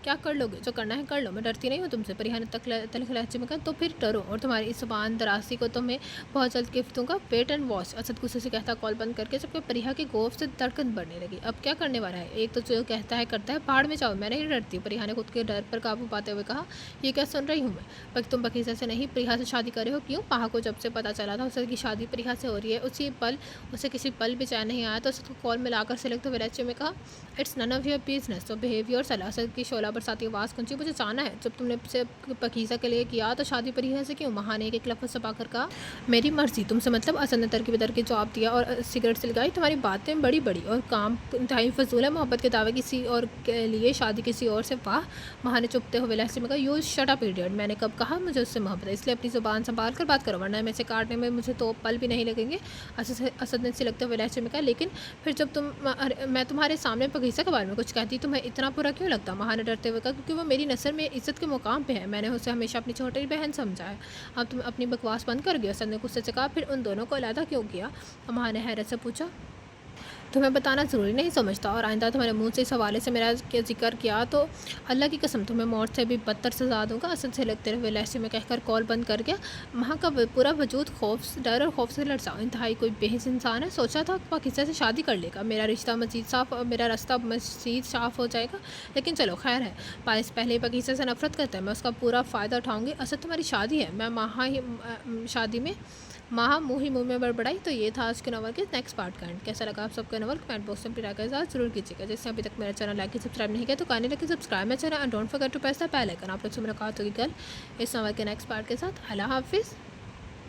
S1: क्या कर लोगे? जो करना है कर लो, मैं डरती नहीं हूँ तुमसे। परिहा ने तलख लहजे में कहा, तो फिर डरो और तुम्हारी इस ज़ुबान दराज़ी को तुम्हें बहुत जल्द गिफ्ट दूंगा, वेट एंड वॉच। असद गुस्से से कहता कॉल बंद करके, जबकि परिहा की गोफ से धड़कन बढ़ने लगी। अब क्या करने वाला है? एक तो जो कहता है करता है, बाहर में जाओ, मैं नहीं डरती। परिहा ने खुद के डर पर काबू पाते हुए कहा, ये क्या सुन रही हूँ मैं? पर तुम पाकिज़ा से नहीं प्रिया से शादी करे हो, क्यों? पाहा को जब से पता चला था उसकी शादी प्रिया से हो रही है, उसी पल उसे किसी पल भी चैन नहीं आया तो उसको कॉल मिलाकर सिलेक्ट हुए लहजे में कहा, it's none of your business, तो बिहेवियर सलाह। असद की शोला बरसाती आवाज़ कुंची, मुझे जाना है, जब तुमने से पाकिज़ा के लिए किया तो शादी परिहा से क्यों? महा ने एक लफ्ज़ छपा कर कहा, मेरी मर्जी, तुमसे मतलब? असद ने तरकी बदर के जवाब दिया और सिगरेट से लगाई, तुम्हारी बातें बड़ी बड़ी और काम इंतहाई फजूल है, मोहब्बत के दावे किसी और के लिए, शादी किसी और से, वाह। महा ने चुपते हुए लहजे में कहा, यू शट अप इडियट, मैंने कब कहा मुझे उससे मोहब्बत है? इसलिए अपनी ज़ुबान संभाल कर बात करो वरना मैं इसे काटने में मुझे तो पल भी नहीं लगेंगे। असद ने सिलकते हुए लहजे में कहा, लेकिन फिर जब मैं तुम्हारे सामने पाकिज़ा के बारे में कुछ कहती तुम्हें इतना बुरा क्यों लगता? महा ने डरते हुए कहा, क्योंकि वो मेरी नज़र में इज़्ज़त के मुकाम पे है, मैंने उसे हमेशा अपनी छोटी बहन समझा है। अब तुम अपनी बकवास बंद कर गई। असद ने गुस्से से कहा, फिर उन दोनों को अलहदा क्यों किया? महा ने हैरत से पूछा, तुम्हें बताना ज़रूरी नहीं समझता और आइंदा तुम्हारे मुंह से इस हवाले से मेरा जिक्र किया तो अल्लाह की कसम तुम्हें मौत से भी बदतर सजा दूंगा। असद से लगते हुए लहजे में कहकर कॉल बंद कर गया। वहाँ का पूरा वजूद खौफ, डर और खौफ से लड़सा। इंतहाई कोई बेहिस इंसान है, सोचा था पाकिज़ा से शादी कर लेगा, मेरा रास्ता मज़ीद साफ़ हो जाएगा। लेकिन चलो खैर है, पारिस पहले ही पाकिज़ा से नफरत करता है, मैं उसका पूरा फ़ायदा उठाऊँगी। असद तुम्हारी शादी है, मैं शादी में माह मुँह ही मुँह में बड़बड़ाई। तो ये था आज के नॉवल के नेक्स्ट पार्ट का एंड। कैसा लगा आप सबका नॉवल कमेंट बॉक्स में राय साथ जरूर कीजिएगा। जैसे अभी तक मेरा चैनल लाइक सब्सक्राइब नहीं किया तो काने लगे सब्सक्राइब मेरा channel and don't forget to press the bell icon. आप लोग से मुलाकात होगी कल इस नॉवल के नेक्स्ट पार्ट के साथ। अल्लाह हाफिज़।